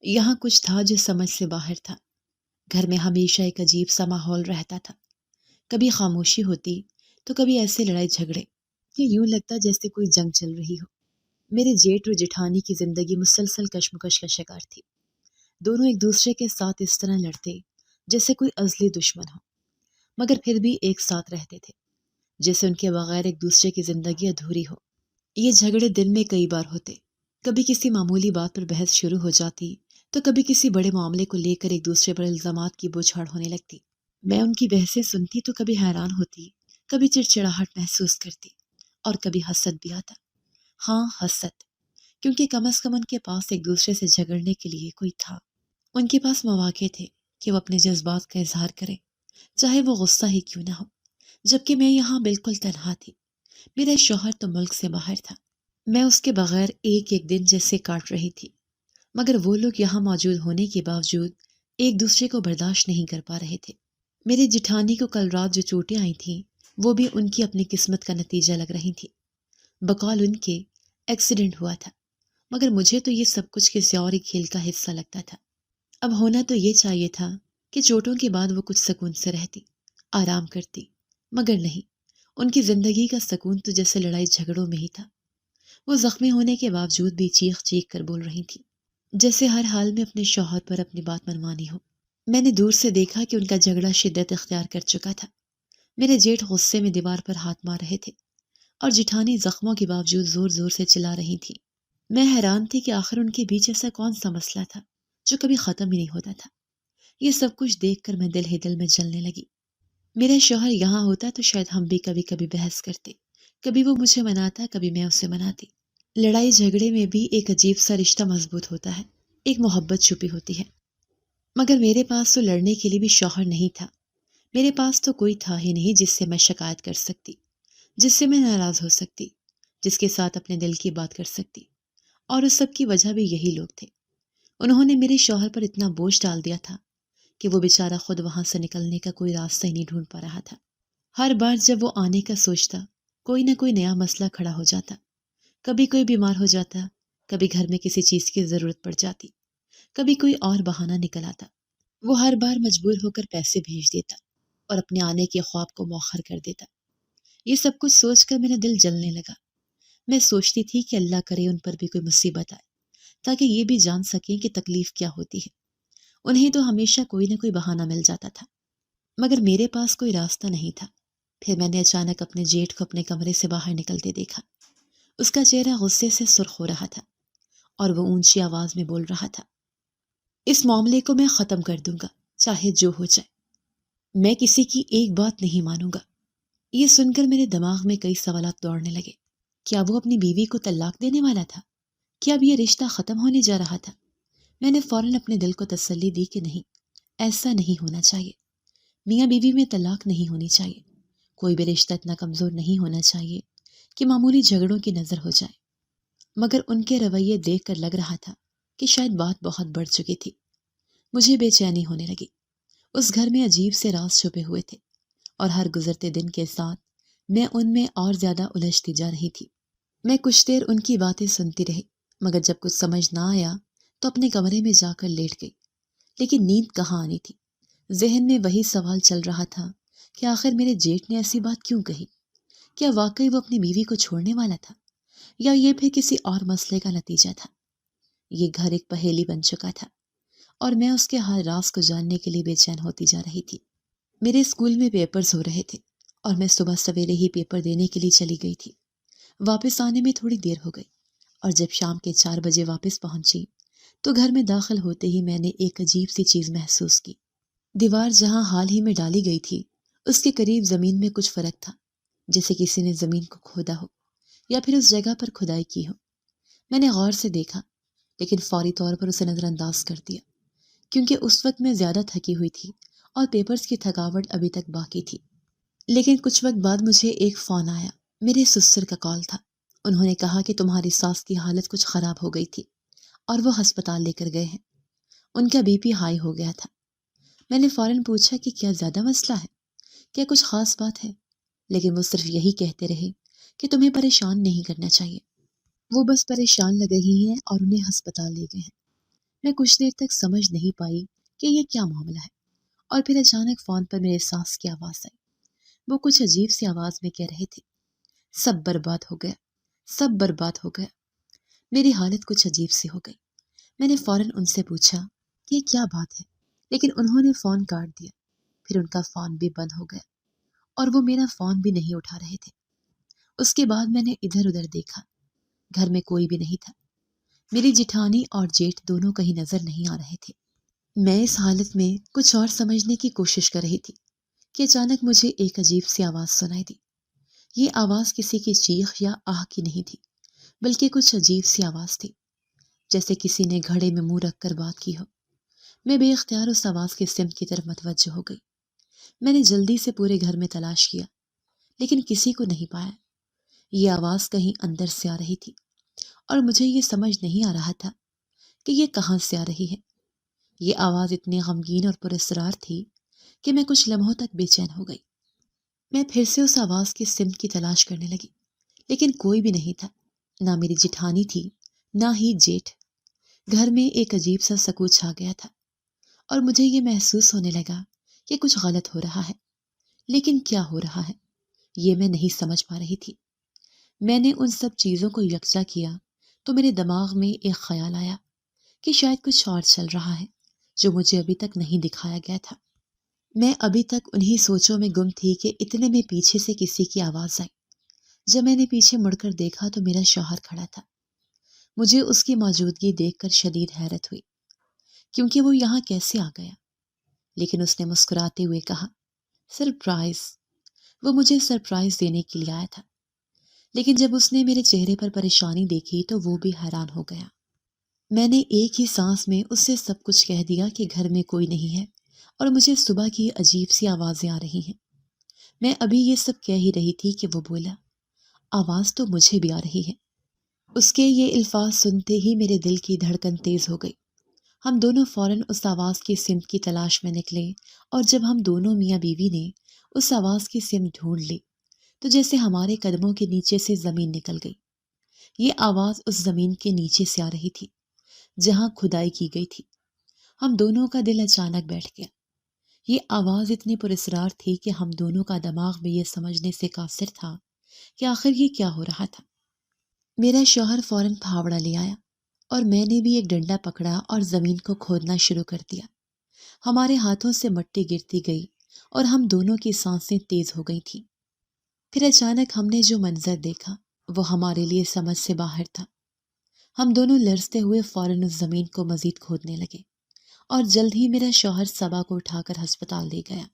یہاں کچھ تھا جو سمجھ سے باہر تھا۔ گھر میں ہمیشہ ایک عجیب سا ماحول رہتا تھا، کبھی خاموشی ہوتی تو کبھی ایسے لڑائی جھگڑے کہ یوں لگتا جیسے کوئی جنگ چل رہی ہو۔ میرے جیٹھ اور جٹھانی کی زندگی مسلسل کشمکش کا شکار تھی۔ دونوں ایک دوسرے کے ساتھ اس طرح لڑتے جیسے کوئی ازلی دشمن ہو، مگر پھر بھی ایک ساتھ رہتے تھے، جیسے ان کے بغیر ایک دوسرے کی زندگی ادھوری ہو۔ یہ جھگڑے دن میں کئی بار ہوتے، کبھی کسی معمولی بات پر بحث شروع ہو جاتی تو کبھی کسی بڑے معاملے کو لے کر ایک دوسرے پر الزامات کی بوچھاڑ ہونے لگتی۔ میں ان کی بحثیں سنتی تو کبھی حیران ہوتی، کبھی چڑچڑاہٹ محسوس کرتی اور کبھی حسد بھی آتا۔ ہاں، حسد، کیونکہ کم از کم ان کے پاس ایک دوسرے سے جھگڑنے کے لیے کوئی تھا۔ ان کے پاس مواقع تھے کہ وہ اپنے جذبات کا اظہار کرے، چاہے وہ غصہ ہی کیوں نہ ہو، جبکہ میں یہاں بالکل تنہا تھی۔ میرا شوہر تو ملک سے باہر تھا، میں اس کے بغیر ایک ایک دن جیسے کاٹ رہی تھی، مگر وہ لوگ یہاں موجود ہونے کے باوجود ایک دوسرے کو برداشت نہیں کر پا رہے تھے۔ میری جٹھانی کو کل رات جو چوٹیں آئی تھیں وہ بھی ان کی اپنی قسمت کا نتیجہ لگ رہی تھیں۔ بقول ان کے ایکسیڈنٹ ہوا تھا، مگر مجھے تو یہ سب کچھ کسی اور ہی کھیل کا حصہ لگتا تھا۔ اب ہونا تو یہ چاہیے تھا کہ چوٹوں کے بعد وہ کچھ سکون سے رہتی، آرام کرتی، مگر نہیں، ان کی زندگی کا سکون تو جیسے لڑائی جھگڑوں میں ہی تھا۔ وہ زخمی ہونے کے باوجود بھی چیخ چیخ کر بول رہی تھی، جیسے ہر حال میں اپنے شوہر پر اپنی بات منوانی ہو۔ میں نے دور سے دیکھا کہ ان کا جھگڑا شدت اختیار کر چکا تھا۔ میرے جیٹھ غصے میں دیوار پر ہاتھ مار رہے تھے اور جٹھانی زخموں کے باوجود زور زور سے چلا رہی تھی۔ میں حیران تھی کہ آخر ان کے بیچ ایسا کون سا مسئلہ تھا جو کبھی ختم ہی نہیں ہوتا تھا۔ یہ سب کچھ دیکھ کر میں دل ہی دل میں جلنے لگی۔ میرا شوہر یہاں ہوتا تو شاید ہم بھی کبھی کبھی بحث کرتے، کبھی وہ مجھے مناتا، کبھی میں اسے مناتی۔ لڑائی جھگڑے میں بھی ایک عجیب سا رشتہ مضبوط ہوتا ہے، ایک محبت چھپی ہوتی ہے۔ مگر میرے پاس تو لڑنے کے لیے بھی شوہر نہیں تھا، میرے پاس تو کوئی تھا ہی نہیں جس سے میں شکایت کر سکتی، جس سے میں ناراض ہو سکتی، جس کے ساتھ اپنے دل کی بات کر سکتی۔ اور اس سب کی وجہ بھی یہی لوگ تھے۔ انہوں نے میرے شوہر پر اتنا بوجھ ڈال دیا تھا کہ وہ بیچارہ خود وہاں سے نکلنے کا کوئی راستہ ہی نہیں ڈھونڈ پا رہا تھا۔ ہر بار جب وہ آنے کا سوچتا، کوئی نہ کوئی نیا مسئلہ کھڑا ہو جاتا، کبھی کوئی بیمار ہو جاتا، کبھی گھر میں کسی چیز کی ضرورت پڑ جاتی، کبھی کوئی اور بہانہ نکل آتا۔ وہ ہر بار مجبور ہو کر پیسے بھیج دیتا اور اپنے آنے کے خواب کو مؤخر کر دیتا۔ یہ سب کچھ سوچ کر میرا دل جلنے لگا۔ میں سوچتی تھی کہ اللہ کرے ان پر بھی کوئی مصیبت آئے تاکہ یہ بھی جان سکیں کہ تکلیف کیا ہوتی ہے۔ انہیں تو ہمیشہ کوئی نہ کوئی بہانہ مل جاتا تھا، مگر میرے پاس کوئی راستہ نہیں تھا۔ پھر میں نے اچانک اپنے جیٹھ کو اپنے کمرے سے باہر نکلتے دیکھا۔ اس کا چہرہ غصے سے سرخ ہو رہا تھا اور وہ اونچی آواز میں بول رہا تھا، اس معاملے کو میں ختم کر دوں گا، چاہے جو ہو جائے، میں کسی کی ایک بات نہیں مانوں گا۔ یہ سن کر میرے دماغ میں کئی سوالات دوڑنے لگے۔ کیا وہ اپنی بیوی کو طلاق دینے والا تھا؟ کیا اب یہ رشتہ ختم ہونے جا رہا تھا؟ میں نے فوراً اپنے دل کو تسلی دی کہ نہیں، ایسا نہیں ہونا چاہیے۔ میاں بیوی میں طلاق نہیں ہونی چاہیے۔ کوئی بھی رشتہ اتنا کمزور نہیں ہونا چاہیے کہ معمولی جھگڑوں کی نظر ہو جائے۔ مگر ان کے رویے دیکھ کر لگ رہا تھا کہ شاید بات بہت بڑھ چکی تھی۔ مجھے بے چینی ہونے لگی۔ اس گھر میں عجیب سے راز چھپے ہوئے تھے اور ہر گزرتے دن کے ساتھ میں ان میں اور زیادہ الجھتی جا رہی تھی۔ میں کچھ دیر ان کی باتیں سنتی رہی، مگر جب کچھ سمجھ نہ آیا تو اپنے کمرے میں جا کر لیٹ گئی۔ لیکن نیند کہاں آنی تھی، ذہن میں وہی سوال چل رہا تھا کہ آخر میرے جیٹھ نے ایسی بات کیوں کہی؟ کیا واقعی وہ اپنی بیوی کو چھوڑنے والا تھا، یا یہ پھر کسی اور مسئلے کا نتیجہ تھا؟ یہ گھر ایک پہیلی بن چکا تھا اور میں اس کے ہر راز کو جاننے کے لیے بے چین ہوتی جا رہی تھی۔ میرے اسکول میں پیپرز ہو رہے تھے اور میں صبح سویرے ہی پیپر دینے کے لیے چلی گئی تھی۔ واپس آنے میں تھوڑی دیر ہو گئی اور جب شام کے 4 بجے واپس پہنچی تو گھر میں داخل ہوتے ہی میں نے ایک عجیب سی چیز محسوس کی۔ دیوار جہاں حال ہی میں ڈالی گئی تھی اس کے قریب زمین میں کچھ فرق تھا، جیسے کسی نے زمین کو کھودا ہو یا پھر اس جگہ پر کھدائی کی ہو۔ میں نے غور سے دیکھا لیکن فوری طور پر اسے نظر انداز کر دیا، کیونکہ اس وقت میں زیادہ تھکی ہوئی تھی اور پیپرز کی تھکاوٹ ابھی تک باقی تھی۔ لیکن کچھ وقت بعد مجھے ایک فون آیا۔ میرے سسر کا کال تھا۔ انہوں نے کہا کہ تمہاری ساس کی حالت کچھ خراب ہو گئی تھی اور وہ ہسپتال لے کر گئے ہیں۔ ان کا بی پی ہائی ہو گیا تھا۔ میں نے فوراً پوچھا کہ کیا زیادہ مسئلہ ہے، کیا کچھ خاص بات ہے؟ لیکن وہ صرف یہی کہتے رہے کہ تمہیں پریشان نہیں کرنا چاہیے، وہ بس پریشان لگ رہی ہیں اور انہیں ہسپتال لے گئے ہیں۔ میں کچھ دیر تک سمجھ نہیں پائی کہ یہ کیا معاملہ ہے، اور پھر اچانک فون پر میرے ساس کی آواز آئی۔ وہ کچھ عجیب سی آواز میں کہہ رہے تھے، سب برباد ہو گیا، سب برباد ہو گیا۔ میری حالت کچھ عجیب سی ہو گئی۔ میں نے فوراً ان سے پوچھا کہ یہ کیا بات ہے، لیکن انہوں نے فون کاٹ دیا۔ پھر ان کا فون بھی بند ہو گیا اور وہ میرا فون بھی نہیں اٹھا رہے تھے۔ اس کے بعد میں نے ادھر ادھر دیکھا، گھر میں کوئی بھی نہیں تھا۔ میری جٹھانی اور جیٹھ دونوں کہیں نظر نہیں آ رہے تھے۔ میں اس حالت میں کچھ اور سمجھنے کی کوشش کر رہی تھی کہ اچانک مجھے ایک عجیب سی آواز سنائی دی۔ یہ آواز کسی کی چیخ یا آہ کی نہیں تھی، بلکہ کچھ عجیب سی آواز تھی، جیسے کسی نے گھڑے میں منہ رکھ کر بات کی ہو۔ میں بے اختیار اس آواز کی سمت کی طرف متوجہ ہو گئی۔ میں نے جلدی سے پورے گھر میں تلاش کیا لیکن کسی کو نہیں پایا۔ یہ آواز کہیں اندر سے آ رہی تھی اور مجھے یہ سمجھ نہیں آ رہا تھا کہ یہ کہاں سے آ رہی ہے۔ یہ آواز اتنی غمگین اور پراسرار تھی کہ میں کچھ لمحوں تک بے چین ہو گئی۔ میں پھر سے اس آواز کی سمت کی تلاش کرنے لگی لیکن کوئی بھی نہیں تھا، نہ میری جٹھانی تھی نہ ہی جیٹھ۔ گھر میں ایک عجیب سا سکوت چھا گیا تھا اور مجھے یہ محسوس ہونے لگا کہ کچھ غلط ہو رہا ہے، لیکن کیا ہو رہا ہے یہ میں نہیں سمجھ پا رہی تھی۔ میں نے ان سب چیزوں کو یکجا کیا تو میرے دماغ میں ایک خیال آیا کہ شاید کچھ اور چل رہا ہے جو مجھے ابھی تک نہیں دکھایا گیا تھا۔ میں ابھی تک انہی سوچوں میں گم تھی کہ اتنے میں پیچھے سے کسی کی آواز آئی۔ جب میں نے پیچھے مڑ کر دیکھا تو میرا شوہر کھڑا تھا۔ مجھے اس کی موجودگی دیکھ کر شدید حیرت ہوئی، کیونکہ وہ یہاں کیسے آ گیا؟ لیکن اس نے مسکراتے ہوئے کہا، سرپرائز۔ وہ مجھے سرپرائز دینے کے لیے آیا تھا، لیکن جب اس نے میرے چہرے پر پریشانی دیکھی تو وہ بھی حیران ہو گیا۔ میں نے ایک ہی سانس میں اس سے سب کچھ کہہ دیا کہ گھر میں کوئی نہیں ہے اور مجھے صبح کی عجیب سی آوازیں آ رہی ہیں۔ میں ابھی یہ سب کہہ ہی رہی تھی کہ وہ بولا، آواز تو مجھے بھی آ رہی ہے۔ اس کے یہ الفاظ سنتے ہی میرے دل کی دھڑکن تیز ہو گئی۔ ہم دونوں فوراً اس آواز کی سمت کی تلاش میں نکلے اور جب ہم دونوں میاں بیوی نے اس آواز کی سمت ڈھونڈ لی تو جیسے ہمارے قدموں کے نیچے سے زمین نکل گئی۔ یہ آواز اس زمین کے نیچے سے آ رہی تھی جہاں کھدائی کی گئی تھی۔ ہم دونوں کا دل اچانک بیٹھ گیا۔ یہ آواز اتنی پراسرار تھی کہ ہم دونوں کا دماغ بھی یہ سمجھنے سے قاصر تھا کہ آخر یہ کیا ہو رہا تھا۔ میرا شوہر فوراً پھاوڑا لے آیا اور میں نے بھی ایک ڈنڈا پکڑا اور زمین کو کھودنا شروع کر دیا۔ ہمارے ہاتھوں سے مٹی گرتی گئی اور ہم دونوں کی سانسیں تیز ہو گئی تھیں۔ پھر اچانک ہم نے جو منظر دیکھا وہ ہمارے لیے سمجھ سے باہر تھا۔ ہم دونوں لرزتے ہوئے فوراً اس زمین کو مزید کھودنے لگے اور جلد ہی میرا شوہر صبا کو اٹھا کر ہسپتال لے گیا۔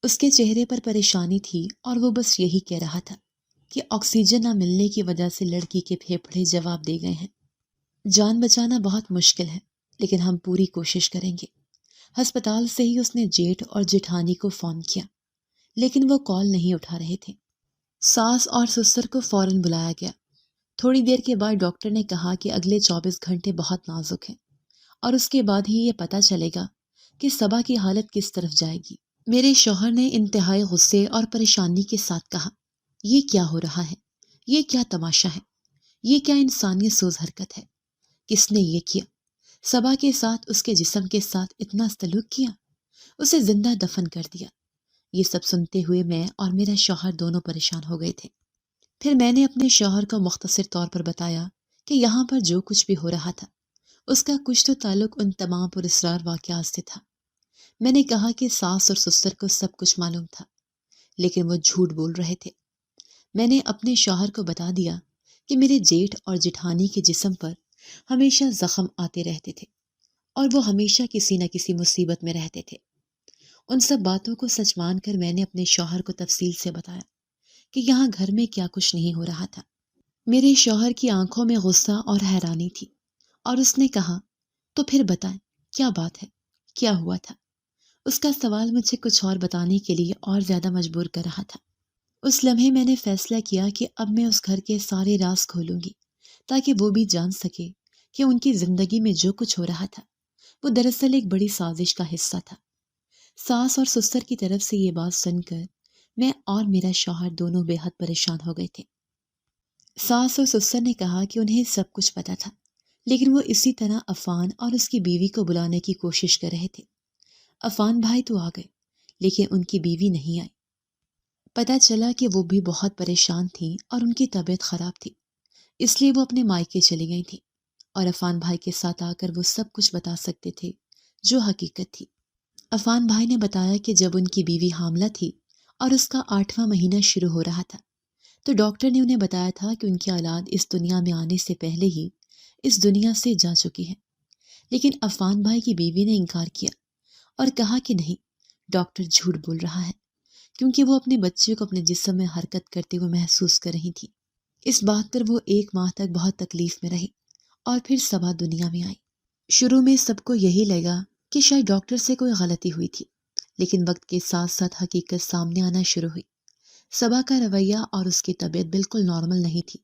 اس کے چہرے پر پریشانی تھی اور وہ بس یہی کہہ رہا تھا کہ آکسیجن نہ ملنے کی وجہ سے لڑکی کے پھیپھڑے جواب دے گئے ہیں۔ جان بچانا بہت مشکل ہے لیکن ہم پوری کوشش کریں گے۔ ہسپتال سے ہی اس نے جیٹھ اور جٹھانی کو فون کیا لیکن وہ کال نہیں اٹھا رہے تھے۔ ساس اور سسر کو فوراً بلایا گیا۔ تھوڑی دیر کے بعد ڈاکٹر نے کہا کہ اگلے 24 گھنٹے بہت نازک ہیں اور اس کے بعد ہی یہ پتہ چلے گا کہ صبا کی حالت کس طرف جائے گی۔ میرے شوہر نے انتہائی غصے اور پریشانی کے ساتھ کہا، یہ کیا ہو رہا ہے؟ یہ کیا تماشا ہے؟ یہ کیا انسانیت سوز حرکت ہے؟ کس نے یہ کیا؟ صبا کے ساتھ، اس کے جسم کے ساتھ اتنا سلوک کیا؟ اسے زندہ دفن کر دیا۔ یہ سب سنتے ہوئے میں اور میرا شوہر دونوں پریشان ہو گئے تھے۔ پھر میں نے اپنے شوہر کو مختصر طور پر بتایا کہ یہاں پر جو کچھ بھی ہو رہا تھا اس کا کچھ تو تعلق ان تمام پراسرار واقعات سے تھا۔ میں نے کہا کہ ساس اور سسر کو سب کچھ معلوم تھا، لیکن وہ جھوٹ بول رہے تھے۔ میں نے اپنے شوہر کو بتا دیا کہ میرے جیٹھ اور جٹھانی کے جسم پر ہمیشہ زخم آتے رہتے تھے اور وہ ہمیشہ کسی نہ کسی مصیبت میں رہتے تھے۔ ان سب باتوں کو سچ مان کر میں نے اپنے شوہر کو تفصیل سے بتایا کہ یہاں گھر میں کیا کچھ نہیں ہو رہا تھا۔ میرے شوہر کی آنکھوں میں غصہ اور حیرانی تھی، اور اس نے کہا، تو پھر بتائیں کیا بات ہے، کیا ہوا تھا؟ اس کا سوال مجھے کچھ اور بتانے کے لیے اور زیادہ مجبور کر رہا تھا۔ اس لمحے میں نے فیصلہ کیا کہ اب میں اس گھر کے سارے راز کھولوں گی تاکہ وہ بھی جان سکے کہ ان کی زندگی میں جو کچھ ہو رہا تھا وہ دراصل ایک بڑی سازش کا حصہ تھا۔ ساس اور سسر کی طرف سے یہ بات سن کر میں اور میرا شوہر دونوں بے حد پریشان ہو گئے تھے۔ ساس اور سسر نے کہا کہ انہیں سب کچھ پتا تھا، لیکن وہ اسی طرح عفان اور اس کی بیوی کو بلانے کی کوشش کر رہے تھے۔ عفان بھائی تو آ گئے، لیکن ان کی بیوی نہیں آئی۔ پتہ چلا کہ وہ بھی بہت پریشان تھیں اور ان کی طبیعت خراب تھی، اس لیے وہ اپنے مائکے چلی گئی تھیں، اور عفان بھائی کے ساتھ آ کر وہ سب کچھ بتا سکتے تھے جو حقیقت تھی۔ عفان بھائی نے بتایا کہ جب ان کی بیوی حاملہ تھی اور اس کا 8واں مہینہ شروع ہو رہا تھا تو ڈاکٹر نے انہیں بتایا تھا کہ ان کی اولاد اس دنیا میں آنے سے پہلے ہی اس دنیا سے جا چکی ہے، لیکن عفان بھائی کی بیوی نے انکار کیا اور کہا کہ نہیں، ڈاکٹر جھوٹ بول رہا ہے، کیونکہ وہ اپنے بچے کو اپنے جسم میں حرکت کرتے ہوئے محسوس کر رہی تھی۔ اس بات پر وہ 1 ماہ تک بہت تکلیف میں رہی اور پھر صبا دنیا میں آئی۔ شروع میں سب کو یہی لگا کہ شاید ڈاکٹر سے کوئی غلطی ہوئی تھی، لیکن وقت کے ساتھ ساتھ حقیقت سامنے آنا شروع ہوئی۔ صبا کا رویہ اور اس کی طبیعت بالکل نارمل نہیں تھی۔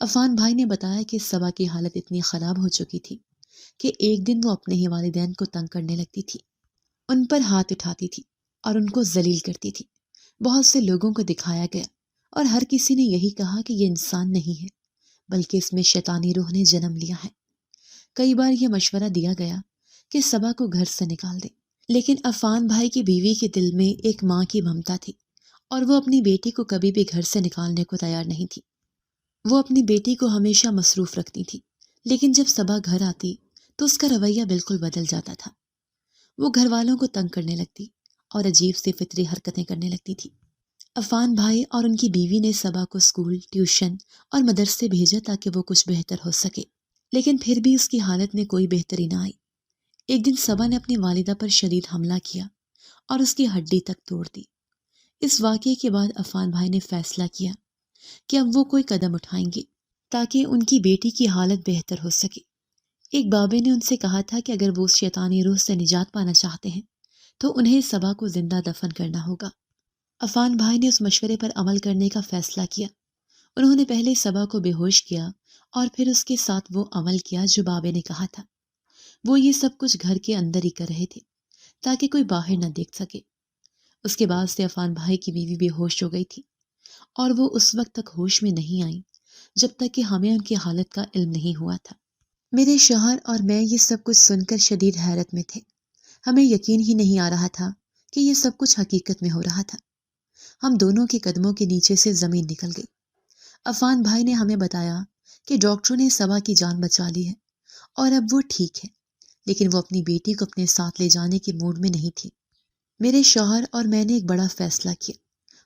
عفان بھائی نے بتایا کہ صبا کی حالت اتنی خراب ہو چکی تھی کہ ایک دن وہ اپنے ہی والدین کو تنگ کرنے لگتی تھی، ان پر ہاتھ اٹھاتی تھی اور ان کو ذلیل کرتی تھی۔ بہت سے لوگوں کو دکھایا گیا اور ہر کسی نے یہی کہا کہ یہ انسان نہیں ہے، بلکہ اس میں شیطانی روح نے جنم لیا ہے۔ کئی بار یہ مشورہ دیا گیا کہ صبا کو گھر سے نکال دے، لیکن عفان بھائی کی بیوی کے دل میں ایک ماں کی ممتا تھی اور وہ اپنی بیٹی کو کبھی بھی گھر سے نکالنے کو تیار نہیں تھی۔ وہ اپنی بیٹی کو ہمیشہ مصروف رکھتی تھی، لیکن جب صبا گھر آتی تو اس کا رویہ بالکل بدل جاتا تھا۔ وہ گھر والوں کو تنگ کرنے لگتی اور عجیب سی فطری حرکتیں کرنے لگتی تھی۔ عفان بھائی اور ان کی بیوی نے صبا کو اسکول، ٹیوشن اور مدرسے بھیجا تاکہ وہ کچھ بہتر ہو سکے، لیکن پھر بھی اس کی حالت میں کوئی بہتری نہ آئی۔ ایک دن صبا نے اپنی والدہ پر شدید حملہ کیا اور اس کی ہڈی تک توڑ دی۔ اس واقعے کے بعد عفان بھائی نے فیصلہ کیا کہ اب وہ کوئی قدم اٹھائیں گے تاکہ ان کی بیٹی کی حالت بہتر ہو سکے۔ ایک بابے نے ان سے کہا تھا کہ اگر وہ اس شیطانی روح سے نجات پانا چاہتے ہیں تو انہیں صبا کو زندہ دفن کرنا ہوگا۔ عفان بھائی نے اس مشورے پر عمل کرنے کا فیصلہ کیا۔ انہوں نے پہلے صبا کو بے ہوش کیا اور پھر اس کے ساتھ وہ عمل کیا جو بابے نے کہا تھا۔ وہ یہ سب کچھ گھر کے اندر ہی کر رہے تھے تاکہ کوئی باہر نہ دیکھ سکے۔ اس کے بعد سے عفان بھائی کی بیوی بے ہوش ہو گئی تھی اور وہ اس وقت تک ہوش میں نہیں آئی جب تک کہ ہمیں ان کی حالت کا علم نہیں ہوا تھا۔ میرے شوہر اور میں یہ سب کچھ سن کر شدید حیرت میں تھے۔ ہمیں یقین ہی نہیں آ رہا تھا کہ یہ سب کچھ حقیقت میں ہو رہا تھا۔ ہم دونوں کے قدموں کے نیچے سے زمین نکل گئی۔ عفان بھائی نے ہمیں بتایا کہ ڈاکٹروں نے صبا کی جان بچا لی ہے اور اب وہ ٹھیک ہے، لیکن وہ اپنی بیٹی کو اپنے ساتھ لے جانے کے موڈ میں نہیں تھی۔ میرے شوہر اور میں نے ایک بڑا فیصلہ کیا۔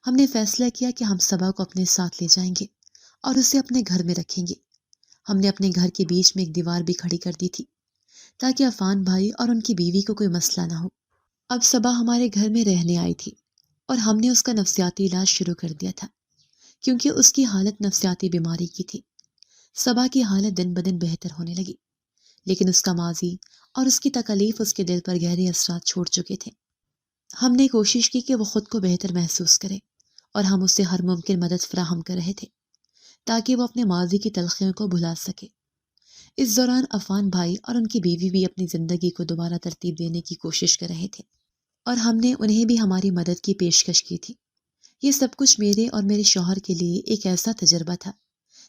ہم نے فیصلہ کیا کہ ہم صبا کو اپنے ساتھ لے جائیں گے اور اسے اپنے گھر میں رکھیں گے۔ ہم نے اپنے گھر کے بیچ میں ایک دیوار بھی کھڑی کر دی تھی تاکہ عفان بھائی اور ان کی بیوی کو کوئی مسئلہ نہ ہو۔ اب صبا ہمارے گھر میں رہنے آئی تھی اور ہم نے اس کا نفسیاتی علاج شروع کر دیا تھا، کیونکہ اس کی حالت نفسیاتی بیماری کی تھی۔ صبا کی حالت دن بدن بہتر ہونے لگی، لیکن اس کا ماضی اور اس کی تکالیف اس کے دل پر گہرے اثرات چھوڑ چکے تھے۔ ہم نے کوشش کی کہ وہ خود کو بہتر محسوس کرے اور ہم اسے ہر ممکن مدد فراہم کر رہے تھے تاکہ وہ اپنے ماضی کی تلخیوں کو بھلا سکے۔ اس دوران عفان بھائی اور ان کی بیوی بھی اپنی زندگی کو دوبارہ ترتیب دینے کی کوشش کر رہے تھے اور ہم نے انہیں بھی ہماری مدد کی پیشکش کی تھی۔ یہ سب کچھ میرے اور میرے شوہر کے لیے ایک ایسا تجربہ تھا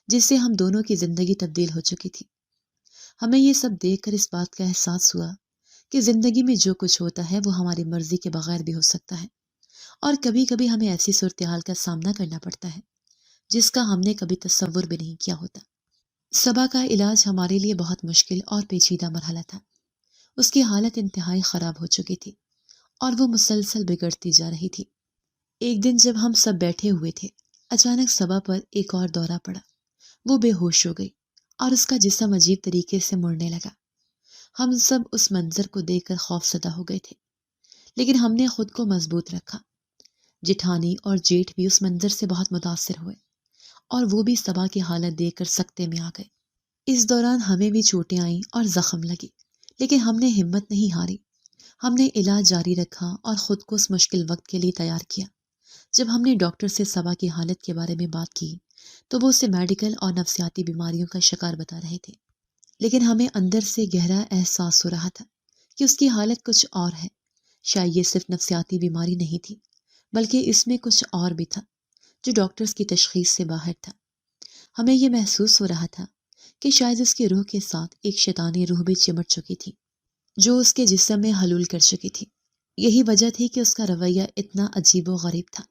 جس سے ہم دونوں کی زندگی تبدیل ہو چکی تھی۔ ہمیں یہ سب دیکھ کر اس بات کا احساس ہوا کہ زندگی میں جو کچھ ہوتا ہے وہ ہماری مرضی کے بغیر بھی ہو سکتا ہے، اور کبھی کبھی ہمیں ایسی صورتحال کا سامنا کرنا پڑتا ہے جس کا ہم نے کبھی تصور بھی نہیں کیا ہوتا۔ صبا کا علاج ہمارے لیے بہت مشکل اور پیچیدہ مرحلہ تھا۔ اس کی حالت انتہائی خراب ہو چکی تھی اور وہ مسلسل بگڑتی جا رہی تھی۔ ایک دن جب ہم سب بیٹھے ہوئے تھے، اچانک صبا پر ایک اور دورہ پڑا۔ وہ بے ہوش ہو گئی اور اس کا جسم عجیب طریقے سے مڑنے لگا۔ ہم سب اس منظر کو دیکھ کر خوف زدہ ہو گئے تھے، لیکن ہم نے خود کو مضبوط رکھا۔ جٹھانی اور جیٹھ بھی اس منظر سے بہت متاثر ہوئے اور وہ بھی صبا کی حالت دیکھ کر سکتے میں آ گئے۔ اس دوران ہمیں بھی چوٹیں آئیں اور زخم لگے، لیکن ہم نے ہمت نہیں ہاری۔ ہم نے علاج جاری رکھا اور خود کو اس مشکل وقت کے لیے تیار کیا۔ جب ہم نے ڈاکٹر سے صبا کی حالت کے بارے میں بات کی تو وہ اسے میڈیکل اور نفسیاتی بیماریوں کا شکار بتا رہے تھے، لیکن ہمیں اندر سے گہرا احساس ہو رہا تھا کہ اس کی حالت کچھ اور ہے۔ شاید یہ صرف نفسیاتی بیماری نہیں تھی، بلکہ اس میں کچھ اور بھی تھا جو ڈاکٹرز کی تشخیص سے باہر تھا۔ ہمیں یہ محسوس ہو رہا تھا کہ شاید اس کی روح کے ساتھ ایک شیطانی روح بھی چمٹ چکی تھی جو اس کے جسم میں حلول کر چکی تھی۔ یہی وجہ تھی کہ اس کا رویہ اتنا عجیب و غریب تھا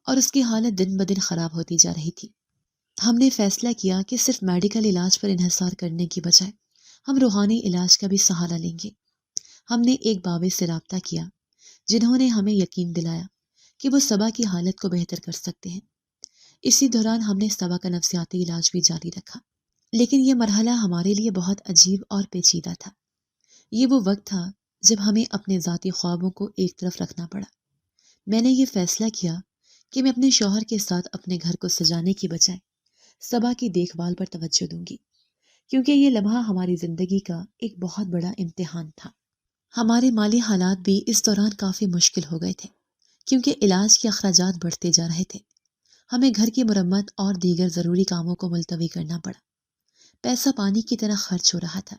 اور اس کی حالت دن بدن خراب ہوتی جا رہی تھی۔ ہم نے فیصلہ کیا کہ صرف میڈیکل علاج پر انحصار کرنے کی بجائے ہم روحانی علاج کا بھی سہارا لیں گے۔ ہم نے ایک بابے سے رابطہ کیا جنہوں نے ہمیں یقین دلایا کہ وہ صبا کی حالت کو بہتر کر سکتے ہیں۔ اسی دوران ہم نے صبا کا نفسیاتی علاج بھی جاری رکھا، لیکن یہ مرحلہ ہمارے لیے بہت عجیب اور پیچیدہ تھا۔ یہ وہ وقت تھا جب ہمیں اپنے ذاتی خوابوں کو ایک طرف رکھنا پڑا۔ میں نے یہ فیصلہ کیا کہ میں اپنے شوہر کے ساتھ اپنے گھر کو سجانے کی بجائے صبا کی دیکھ بھال پر توجہ دوں گی، کیونکہ یہ لمحہ ہماری زندگی کا ایک بہت بڑا امتحان تھا۔ ہمارے مالی حالات بھی اس دوران کافی مشکل ہو گئے تھے، کیونکہ علاج کے اخراجات بڑھتے جا رہے تھے۔ ہمیں گھر کی مرمت اور دیگر ضروری کاموں کو ملتوی کرنا پڑا۔ پیسہ پانی کی طرح خرچ ہو رہا تھا،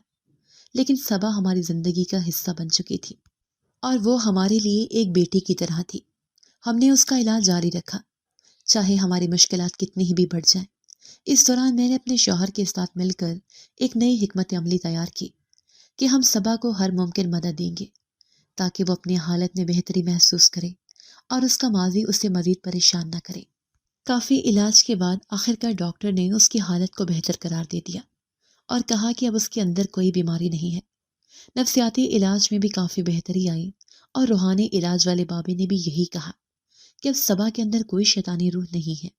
لیکن صبا ہماری زندگی کا حصہ بن چکی تھی اور وہ ہمارے لیے ایک بیٹی کی طرح تھی۔ ہم نے اس کا علاج جاری رکھا، چاہے ہماری مشکلات کتنی ہی بھی بڑھ جائیں۔ اس دوران میں نے اپنے شوہر کے ساتھ مل کر ایک نئی حکمت عملی تیار کی کہ ہم صبا کو ہر ممکن مدد دیں گے تاکہ وہ اپنی حالت میں بہتری محسوس کرے اور اس کا ماضی اسے مزید پریشان نہ کرے۔ کافی علاج کے بعد آخرکار ڈاکٹر نے اس کی حالت کو بہتر قرار دے دیا اور کہا کہ اب اس کے اندر کوئی بیماری نہیں ہے۔ نفسیاتی علاج میں بھی کافی بہتری آئی اور روحانی علاج والے بابے نے بھی یہی کہا کہ اب صبا کے اندر کوئی شیطانی روح نہیں ہے۔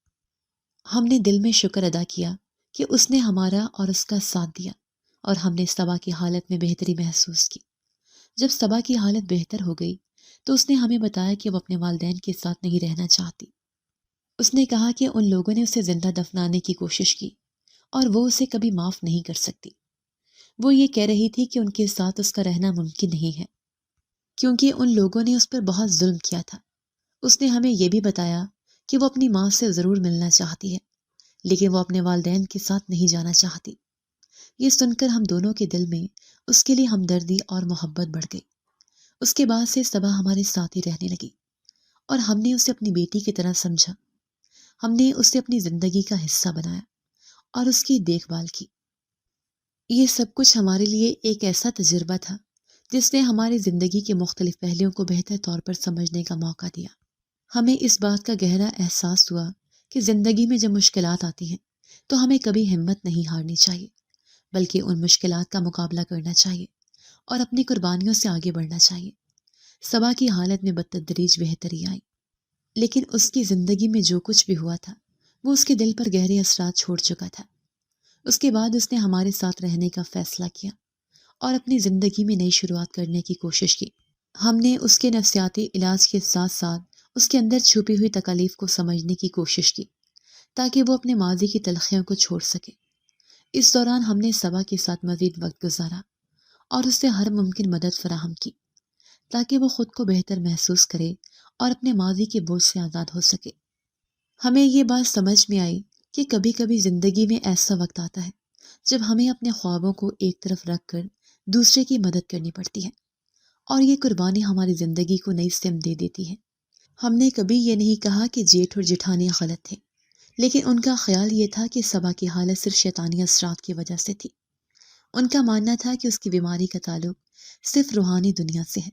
ہم نے دل میں شکر ادا کیا کہ اس نے ہمارا اور اس کا ساتھ دیا اور ہم نے صبا کی حالت میں بہتری محسوس کی۔ جب صبا کی حالت بہتر ہو گئی تو اس نے ہمیں بتایا کہ وہ اپنے والدین کے ساتھ نہیں رہنا چاہتی۔ اس نے کہا کہ ان لوگوں نے اسے زندہ دفنانے کی کوشش کی اور وہ اسے کبھی معاف نہیں کر سکتی۔ وہ یہ کہہ رہی تھی کہ ان کے ساتھ اس کا رہنا ممکن نہیں ہے کیونکہ ان لوگوں نے اس پر بہت ظلم کیا تھا۔ اس نے ہمیں یہ بھی بتایا کہ وہ اپنی ماں سے ضرور ملنا چاہتی ہے، لیکن وہ اپنے والدین کے ساتھ نہیں جانا چاہتی۔ یہ سن کر ہم دونوں کے دل میں اس کے لیے ہمدردی اور محبت بڑھ گئی۔ اس کے بعد سے صبا ہمارے ساتھ ہی رہنے لگی اور ہم نے اسے اپنی بیٹی کی طرح سمجھا۔ ہم نے اسے اپنی زندگی کا حصہ بنایا اور اس کی دیکھ بھال کی۔ یہ سب کچھ ہمارے لیے ایک ایسا تجربہ تھا جس نے ہماری زندگی کے مختلف پہلوؤں کو بہتر طور پر سمجھنے کا موقع دیا۔ ہمیں اس بات کا گہرا احساس ہوا کہ زندگی میں جب مشکلات آتی ہیں تو ہمیں کبھی ہمت نہیں ہارنی چاہیے، بلکہ ان مشکلات کا مقابلہ کرنا چاہیے اور اپنی قربانیوں سے آگے بڑھنا چاہیے۔ صبا کی حالت میں بتدریج بہتری آئی، لیکن اس کی زندگی میں جو کچھ بھی ہوا تھا وہ اس کے دل پر گہرے اثرات چھوڑ چکا تھا۔ اس کے بعد اس نے ہمارے ساتھ رہنے کا فیصلہ کیا اور اپنی زندگی میں نئی شروعات کرنے کی کوشش کی۔ ہم نے اس کے نفسیاتی علاج کے ساتھ ساتھ اس کے اندر چھپی ہوئی تکالیف کو سمجھنے کی کوشش کی تاکہ وہ اپنے ماضی کی تلخیوں کو چھوڑ سکے۔ اس دوران ہم نے صبا کے ساتھ مزید وقت گزارا اور اس سے ہر ممکن مدد فراہم کی تاکہ وہ خود کو بہتر محسوس کرے اور اپنے ماضی کے بوجھ سے آزاد ہو سکے۔ ہمیں یہ بات سمجھ میں آئی کہ کبھی کبھی زندگی میں ایسا وقت آتا ہے جب ہمیں اپنے خوابوں کو ایک طرف رکھ کر دوسرے کی مدد کرنی پڑتی ہے، اور یہ قربانی ہماری زندگی کو نئی سمت دے دیتی ہے۔ ہم نے کبھی یہ نہیں کہا کہ جیٹھ اور جٹھانی غلط تھے، لیکن ان کا خیال یہ تھا کہ صبا کی حالت صرف شیطانی اثرات کی وجہ سے تھی۔ ان کا ماننا تھا کہ اس کی بیماری کا تعلق صرف روحانی دنیا سے ہے،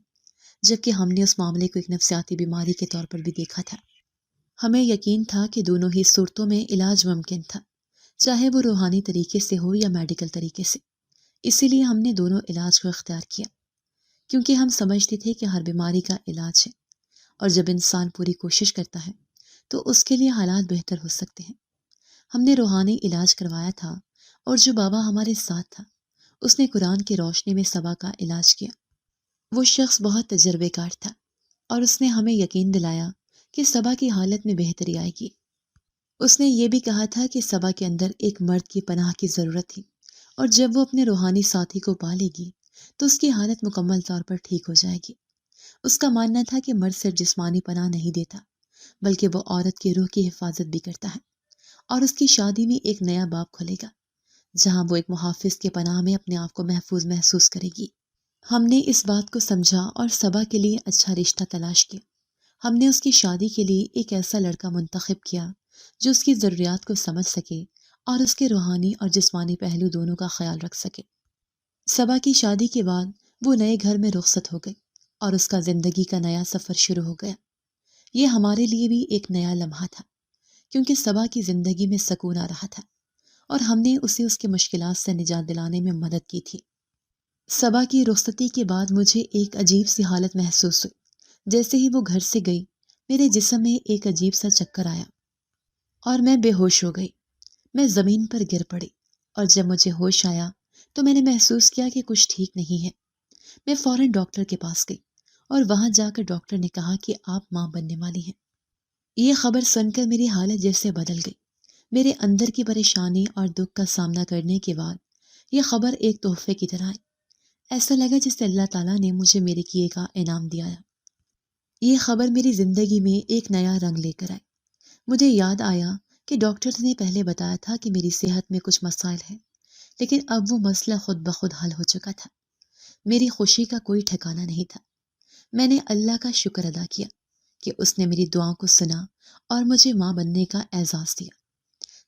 جبکہ ہم نے اس معاملے کو ایک نفسیاتی بیماری کے طور پر بھی دیکھا تھا۔ ہمیں یقین تھا کہ دونوں ہی صورتوں میں علاج ممکن تھا، چاہے وہ روحانی طریقے سے ہو یا میڈیکل طریقے سے۔ اسی لیے ہم نے دونوں علاج کو اختیار کیا، کیونکہ ہم سمجھتے تھے کہ ہر بیماری کا علاج ہے، اور جب انسان پوری کوشش کرتا ہے تو اس کے لیے حالات بہتر ہو سکتے ہیں۔ ہم نے روحانی علاج کروایا تھا، اور جو بابا ہمارے ساتھ تھا اس نے قرآن کی روشنی میں صبا کا علاج کیا۔ وہ شخص بہت تجربے کار تھا، اور اس نے ہمیں یقین دلایا کہ صبا کی حالت میں بہتری آئے گی۔ اس نے یہ بھی کہا تھا کہ صبا کے اندر ایک مرد کی پناہ کی ضرورت تھی، اور جب وہ اپنے روحانی ساتھی کو پا لے گی تو اس کی حالت مکمل طور پر ٹھیک ہو جائے گی۔ اس کا ماننا تھا کہ مرد صرف جسمانی پناہ نہیں دیتا، بلکہ وہ عورت کی روح کی حفاظت بھی کرتا ہے، اور اس کی شادی میں ایک نیا باب کھلے گا جہاں وہ ایک محافظ کے پناہ میں اپنے آپ کو محفوظ محسوس کرے گی۔ ہم نے اس بات کو سمجھا اور صبا کے لیے اچھا رشتہ تلاش کیا۔ ہم نے اس کی شادی کے لیے ایک ایسا لڑکا منتخب کیا جو اس کی ضروریات کو سمجھ سکے اور اس کے روحانی اور جسمانی پہلو دونوں کا خیال رکھ سکے۔ صبا کی شادی کے بعد وہ نئے گھر میں رخصت ہو گئی، اور اس کا زندگی کا نیا سفر شروع ہو گیا۔ یہ ہمارے لیے بھی ایک نیا لمحہ تھا، کیونکہ صبا کی زندگی میں سکون آ رہا تھا، اور ہم نے اسے اس کے مشکلات سے نجات دلانے میں مدد کی تھی۔ صبا کی رخصتی کے بعد مجھے ایک عجیب سی حالت محسوس ہوئی۔ جیسے ہی وہ گھر سے گئی، میرے جسم میں ایک عجیب سا چکر آیا اور میں بے ہوش ہو گئی۔ میں زمین پر گر پڑی، اور جب مجھے ہوش آیا تو میں نے محسوس کیا کہ کچھ ٹھیک نہیں ہے۔ میں فوراً ڈاکٹر کے پاس گئی، اور وہاں جا کر ڈاکٹر نے کہا کہ آپ ماں بننے والی ہیں۔ یہ خبر سن کر میری حالت جیسے بدل گئی۔ میرے اندر کی پریشانی اور دکھ کا سامنا کرنے کے بعد یہ خبر ایک تحفے کی طرح آئی۔ ایسا لگا جسے اللہ تعالیٰ نے مجھے میرے کیے کا انعام دیا ہے۔ یہ خبر میری زندگی میں ایک نیا رنگ لے کر آئی۔ مجھے یاد آیا کہ ڈاکٹر نے پہلے بتایا تھا کہ میری صحت میں کچھ مسائل ہیں، لیکن اب وہ مسئلہ خود بخود حل ہو چکا تھا۔ میری خوشی کا کوئی ٹھکانہ نہیں تھا۔ میں نے اللہ کا شکر ادا کیا کہ اس نے میری دعاؤں کو سنا اور مجھے ماں بننے کا اعزاز دیا۔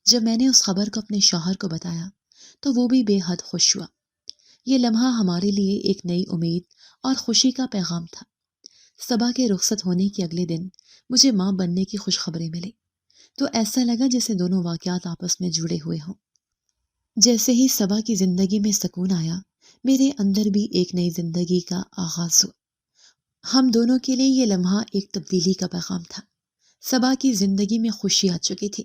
جب میں نے اس خبر کو اپنے شوہر کو بتایا تو وہ بھی بے حد خوش ہوا۔ یہ لمحہ ہمارے لیے ایک نئی امید اور خوشی کا پیغام تھا۔ صبا کے رخصت ہونے کے اگلے دن مجھے ماں بننے کی خوشخبری ملی، تو ایسا لگا جیسے دونوں واقعات آپس میں جڑے ہوئے ہوں۔ جیسے ہی صبا کی زندگی میں سکون آیا، میرے اندر بھی ایک نئی زندگی کا آغاز ہوا۔ ہم دونوں کے لیے یہ لمحہ ایک تبدیلی کا پیغام تھا۔ صبا کی زندگی میں خوشی آ چکی تھی،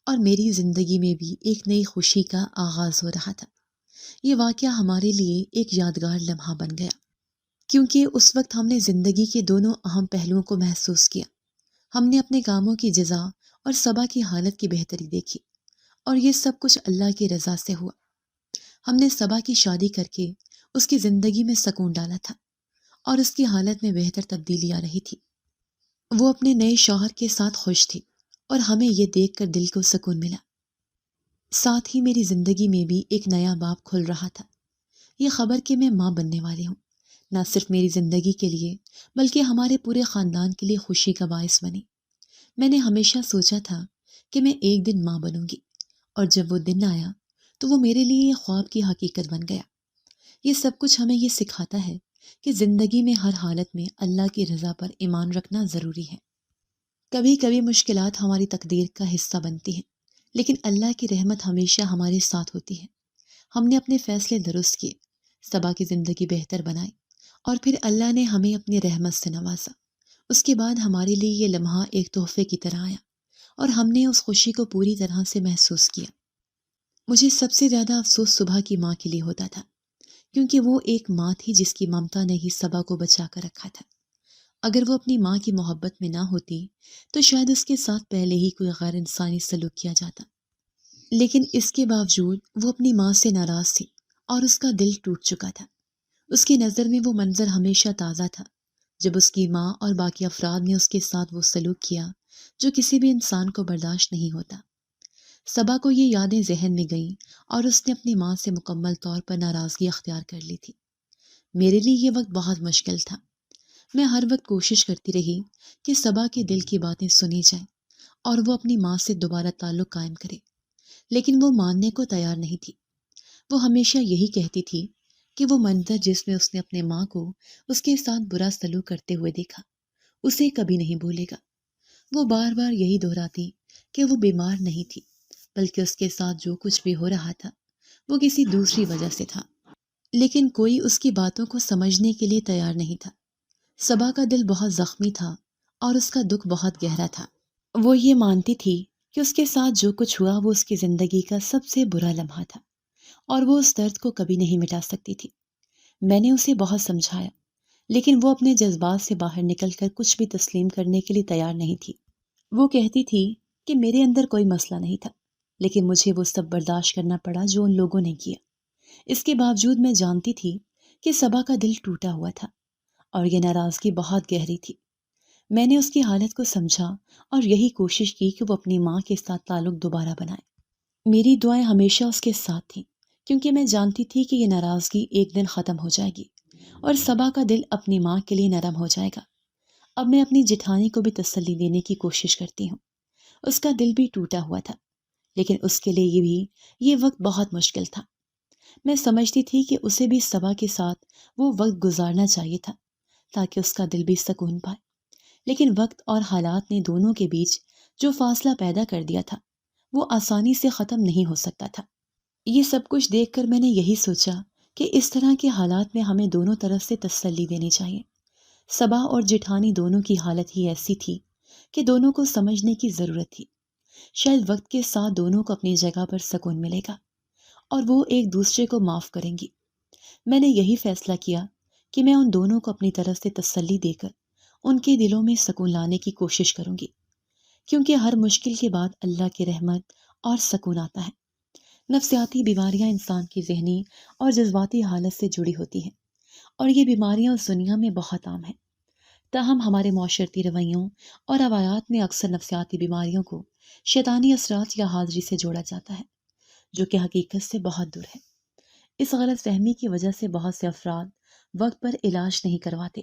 اور میری زندگی میں بھی ایک نئی خوشی کا آغاز ہو رہا تھا۔ یہ واقعہ ہمارے لیے ایک یادگار لمحہ بن گیا، کیونکہ اس وقت ہم نے زندگی کے دونوں اہم پہلوؤں کو محسوس کیا۔ ہم نے اپنے کاموں کی جزا اور صبا کی حالت کی بہتری دیکھی، اور یہ سب کچھ اللہ کی رضا سے ہوا۔ ہم نے صبا کی شادی کر کے اس کی زندگی میں سکون ڈالا تھا، اور اس کی حالت میں بہتر تبدیلی آ رہی تھی۔ وہ اپنے نئے شوہر کے ساتھ خوش تھی، اور ہمیں یہ دیکھ کر دل کو سکون ملا۔ ساتھ ہی میری زندگی میں بھی ایک نیا باب کھل رہا تھا۔ یہ خبر کہ میں ماں بننے والی ہوں، نہ صرف میری زندگی کے لیے بلکہ ہمارے پورے خاندان کے لیے خوشی کا باعث بنی۔ میں نے ہمیشہ سوچا تھا کہ میں ایک دن ماں بنوں گی، اور جب وہ دن آیا تو وہ میرے لیے یہ خواب کی حقیقت بن گیا۔ یہ سب کچھ ہمیں یہ سکھاتا ہے کہ زندگی میں ہر حالت میں اللہ کی رضا پر ایمان رکھنا ضروری ہے۔ کبھی کبھی مشکلات ہماری تقدیر کا حصہ بنتی ہیں، لیکن اللہ کی رحمت ہمیشہ ہمارے ساتھ ہوتی ہے۔ ہم نے اپنے فیصلے درست کیے، صبا کی زندگی بہتر بنائی، اور پھر اللہ نے ہمیں اپنی رحمت سے نوازا۔ اس کے بعد ہمارے لیے یہ لمحہ ایک تحفے کی طرح آیا، اور ہم نے اس خوشی کو پوری طرح سے محسوس کیا۔ مجھے سب سے زیادہ افسوس صبح کی ماں کے لیے ہوتا تھا، کیونکہ وہ ایک ماں تھی جس کی ممتا نے ہی صبا کو بچا کر رکھا تھا۔ اگر وہ اپنی ماں کی محبت میں نہ ہوتی تو شاید اس کے ساتھ پہلے ہی کوئی غیر انسانی سلوک کیا جاتا، لیکن اس کے باوجود وہ اپنی ماں سے ناراض تھی، اور اس کا دل ٹوٹ چکا تھا۔ اس کی نظر میں وہ منظر ہمیشہ تازہ تھا جب اس کی ماں اور باقی افراد نے اس کے ساتھ وہ سلوک کیا جو کسی بھی انسان کو برداشت نہیں ہوتا۔ صبا کو یہ یادیں ذہن میں گئیں، اور اس نے اپنی ماں سے مکمل طور پر ناراضگی اختیار کر لی تھی۔ میرے لیے یہ وقت بہت مشکل تھا۔ میں ہر وقت کوشش کرتی رہی کہ صبا کے دل کی باتیں سنی جائیں اور وہ اپنی ماں سے دوبارہ تعلق قائم کرے، لیکن وہ ماننے کو تیار نہیں تھی۔ وہ ہمیشہ یہی کہتی تھی کہ وہ منظر جس میں اس نے اپنے ماں کو اس کے ساتھ برا سلوک کرتے ہوئے دیکھا اسے کبھی نہیں بھولے گا۔ وہ بار بار یہی دہراتی کہ وہ بیمار نہیں تھی، بلکہ اس کے ساتھ جو کچھ بھی ہو رہا تھا وہ کسی دوسری وجہ سے تھا، لیکن کوئی اس کی باتوں کو سمجھنے کے لیے تیار نہیں تھا۔ صبا کا دل بہت زخمی تھا اور اس کا دکھ بہت گہرا تھا۔ وہ یہ مانتی تھی کہ اس کے ساتھ جو کچھ ہوا وہ اس کی زندگی کا سب سے برا لمحہ تھا اور وہ اس درد کو کبھی نہیں مٹا سکتی تھی۔ میں نے اسے بہت سمجھایا، لیکن وہ اپنے جذبات سے باہر نکل کر کچھ بھی تسلیم کرنے کے لیے تیار نہیں تھی۔ وہ کہتی تھی کہ میرے اندر کوئی مسئلہ نہیں تھا، لیکن مجھے وہ سب برداشت کرنا پڑا جو ان لوگوں نے کیا۔ اس کے باوجود میں جانتی تھی کہ صبا کا دل ٹوٹا ہوا تھا اور یہ ناراضگی بہت گہری تھی۔ میں نے اس کی حالت کو سمجھا اور یہی کوشش کی کہ وہ اپنی ماں کے ساتھ تعلق دوبارہ بنائے۔ میری دعائیں ہمیشہ اس کے ساتھ تھیں، کیونکہ میں جانتی تھی کہ یہ ناراضگی ایک دن ختم ہو جائے گی اور صبا کا دل اپنی ماں کے لیے نرم ہو جائے گا۔ اب میں اپنی جٹھانی کو بھی تسلی دینے کی کوشش کرتی ہوں۔ اس کا دل بھی ٹوٹا ہوا تھا، لیکن اس کے لیے بھی یہ وقت بہت مشکل تھا۔ میں سمجھتی تھی کہ اسے بھی صبا کے ساتھ وہ وقت گزارنا چاہیے تھا تاکہ اس کا دل بھی سکون پائے، لیکن وقت اور حالات نے دونوں کے بیچ جو فاصلہ پیدا کر دیا تھا وہ آسانی سے ختم نہیں ہو سکتا تھا۔ یہ سب کچھ دیکھ کر میں نے یہی سوچا کہ اس طرح کے حالات میں ہمیں دونوں طرف سے تسلی دینی چاہیے۔ صبا اور جٹھانی دونوں کی حالت ہی ایسی تھی کہ دونوں کو سمجھنے کی ضرورت تھی۔ شاید وقت کے ساتھ دونوں کو اپنی جگہ پر سکون ملے گا اور وہ ایک دوسرے کو معاف کریں گی۔ میں نے یہی فیصلہ کیا کہ میں ان دونوں کو اپنی طرف سے تسلی دے کر ان کے دلوں میں سکون لانے کی کوشش کروں گی، کیونکہ ہر مشکل کے بعد اللہ کی رحمت اور سکون آتا ہے۔ نفسیاتی بیماریاں انسان کی ذہنی اور جذباتی حالت سے جڑی ہوتی ہیں، اور یہ بیماریاں اس دنیا میں بہت عام ہیں۔ تاہم ہمارے معاشرتی رویوں اور روایات میں اکثر نفسیاتی بیماریوں کو شیطانی اثرات یا حاضری سے جوڑا جاتا ہے، جو کہ حقیقت سے بہت دور ہے۔ اس غلط فہمی کی وجہ سے بہت سے افراد وقت پر علاج نہیں کرواتے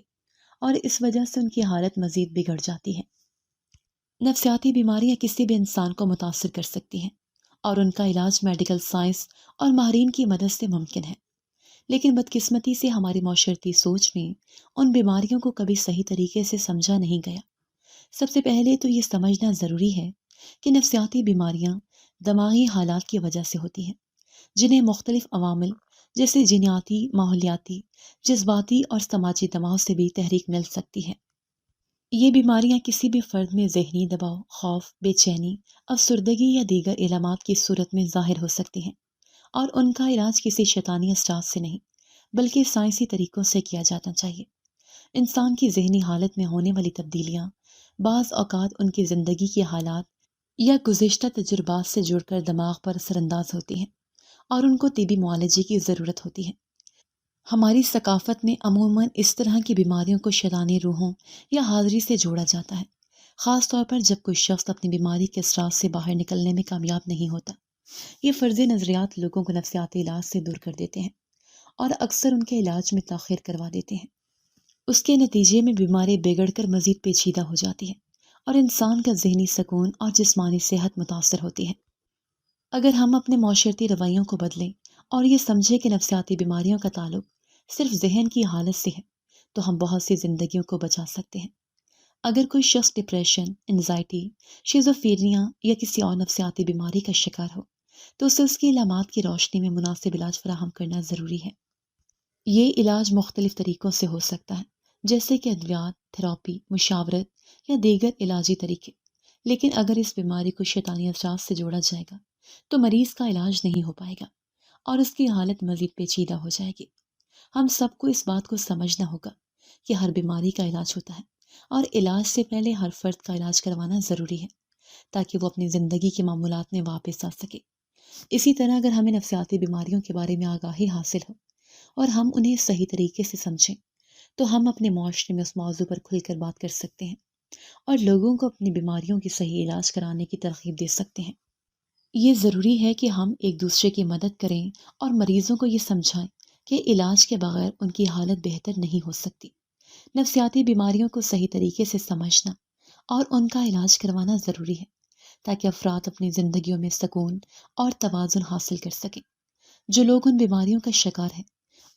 اور اس وجہ سے ان کی حالت مزید بگڑ جاتی ہے۔ نفسیاتی بیماریاں کسی بھی انسان کو متاثر کر سکتی ہیں اور ان کا علاج میڈیکل سائنس اور ماہرین کی مدد سے ممکن ہے، لیکن بدقسمتی سے ہماری معاشرتی سوچ میں ان بیماریوں کو کبھی صحیح طریقے سے سمجھا نہیں گیا۔ سب سے پہلے تو یہ سمجھنا ضروری ہے کہ نفسیاتی بیماریاں دماغی حالات کی وجہ سے ہوتی ہیں، جنہیں مختلف عوامل جیسے جینیاتی، ماحولیاتی، جذباتی اور سماجی دباؤ سے بھی تحریک مل سکتی ہے۔ یہ بیماریاں کسی بھی فرد میں ذہنی دباؤ، خوف، بے چینی، افسردگی یا دیگر علامات کی صورت میں ظاہر ہو سکتی ہیں، اور ان کا علاج کسی شیطانی اثرات سے نہیں بلکہ سائنسی طریقوں سے کیا جانا چاہیے۔ انسان کی ذہنی حالت میں ہونے والی تبدیلیاں بعض اوقات ان کی زندگی کے حالات یا گزشتہ تجربات سے جڑ کر دماغ پر اثر انداز ہوتی ہیں اور ان کو طبی معالجے کی ضرورت ہوتی ہے۔ ہماری ثقافت میں عموماً اس طرح کی بیماریوں کو شیطانی روحوں یا حاضری سے جوڑا جاتا ہے، خاص طور پر جب کوئی شخص اپنی بیماری کے اثرات سے باہر نکلنے میں کامیاب نہیں ہوتا۔ یہ فرضی نظریات لوگوں کو نفسیاتی علاج سے دور کر دیتے ہیں اور اکثر ان کے علاج میں تاخیر کروا دیتے ہیں۔ اس کے نتیجے میں بیماری بگڑ کر مزید پیچیدہ ہو جاتی ہے اور انسان کا ذہنی سکون اور جسمانی صحت متاثر ہوتی ہے۔ اگر ہم اپنے معاشرتی رویوں کو بدلیں اور یہ سمجھیں کہ نفسیاتی بیماریوں کا تعلق صرف ذہن کی حالت سے ہے، تو ہم بہت سی زندگیوں کو بچا سکتے ہیں۔ اگر کوئی شخص ڈپریشن، انزائٹی، شیزوفرینیا یا کسی اور نفسیاتی بیماری کا شکار ہو تو اسے اس کی علامات کی روشنی میں مناسب علاج فراہم کرنا ضروری ہے۔ یہ علاج مختلف طریقوں سے ہو سکتا ہے، جیسے کہ ادویات، تھراپی، مشاورت یا دیگر علاجی طریقے، لیکن اگر اس بیماری کو شیطانی اثرات سے جوڑا جائے گا تو مریض کا علاج نہیں ہو پائے گا اور اس کی حالت مزید پیچیدہ ہو جائے گی۔ ہم سب کو اس بات کو سمجھنا ہوگا کہ ہر بیماری کا علاج ہوتا ہے اور علاج سے پہلے ہر فرد کا علاج کروانا ضروری ہے تاکہ وہ اپنی زندگی کے معمولات میں واپس آ سکے۔ اسی طرح اگر ہمیں نفسیاتی بیماریوں کے بارے میں آگاہی حاصل ہو اور ہم انہیں صحیح طریقے سے سمجھیں تو ہم اپنے معاشرے میں اس موضوع پر کھل کر بات کر سکتے ہیں اور لوگوں کو اپنی بیماریوں کی صحیح علاج کرانے کی ترغیب دے سکتے ہیں۔ یہ ضروری ہے کہ ہم ایک دوسرے کی مدد کریں اور مریضوں کو یہ سمجھائیں کہ علاج کے بغیر ان کی حالت بہتر نہیں ہو سکتی۔ نفسیاتی بیماریوں کو صحیح طریقے سے سمجھنا اور ان کا علاج کروانا ضروری ہے تاکہ افراد اپنی زندگیوں میں سکون اور توازن حاصل کر سکیں۔ جو لوگ ان بیماریوں کا شکار ہیں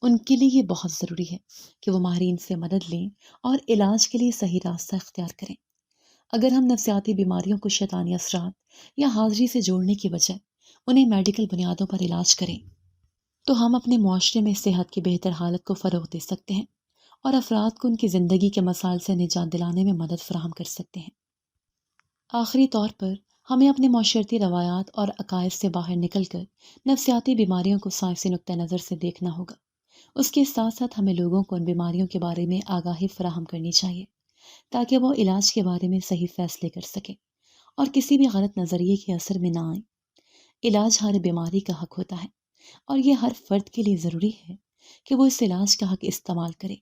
ان کے لیے یہ بہت ضروری ہے کہ وہ ماہرین سے مدد لیں اور علاج کے لیے صحیح راستہ اختیار کریں۔ اگر ہم نفسیاتی بیماریوں کو شیطانی اثرات یا حاضری سے جوڑنے کی بجائے انہیں میڈیکل بنیادوں پر علاج کریں تو ہم اپنے معاشرے میں صحت کی بہتر حالت کو فروغ دے سکتے ہیں اور افراد کو ان کی زندگی کے مسائل سے نجات دلانے میں مدد فراہم کر سکتے ہیں۔ آخری طور پر ہمیں اپنے معاشرتی روایات اور عقائد سے باہر نکل کر نفسیاتی بیماریوں کو سائنسی نقطہ نظر سے دیکھنا ہوگا۔ اس کے ساتھ ساتھ ہمیں لوگوں کو ان بیماریوں کے بارے میں آگاہی فراہم کرنی چاہیے تاکہ وہ علاج کے بارے میں صحیح فیصلے کر سکیں اور کسی بھی غلط نظریے کے اثر میں نہ آئیں۔ علاج ہر بیماری کا حق ہوتا ہے اور یہ ہر فرد کے لیے ضروری ہے کہ وہ اس علاج کا حق استعمال کرے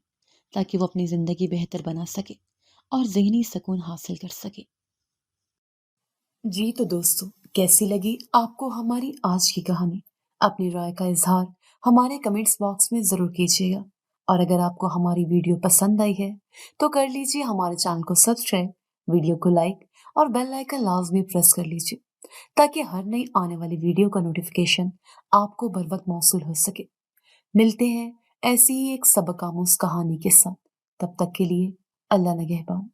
تاکہ وہ اپنی زندگی بہتر بنا سکے اور ذہنی سکون حاصل کر سکے۔ جی تو دوستو، کیسی لگی آپ کو ہماری آج کی کہانی؟ اپنی رائے کا اظہار ہمارے کمنٹس باکس میں ضرور کیجیے گا، اور اگر آپ کو ہماری ویڈیو پسند آئی ہے تو کر لیجیے ہمارے چینل کو سبسکرائب، ویڈیو کو لائک اور بیل آئیکن لازمی پریس کر لیجیے تاکہ ہر نئی آنے والی ویڈیو کا نوٹیفیکیشن آپ کو بر وقت موصول ہو سکے۔ ملتے ہیں ایسی ہی ایک سبق آموز کہانی کے ساتھ، تب تک کے لیے اللہ نگہبان۔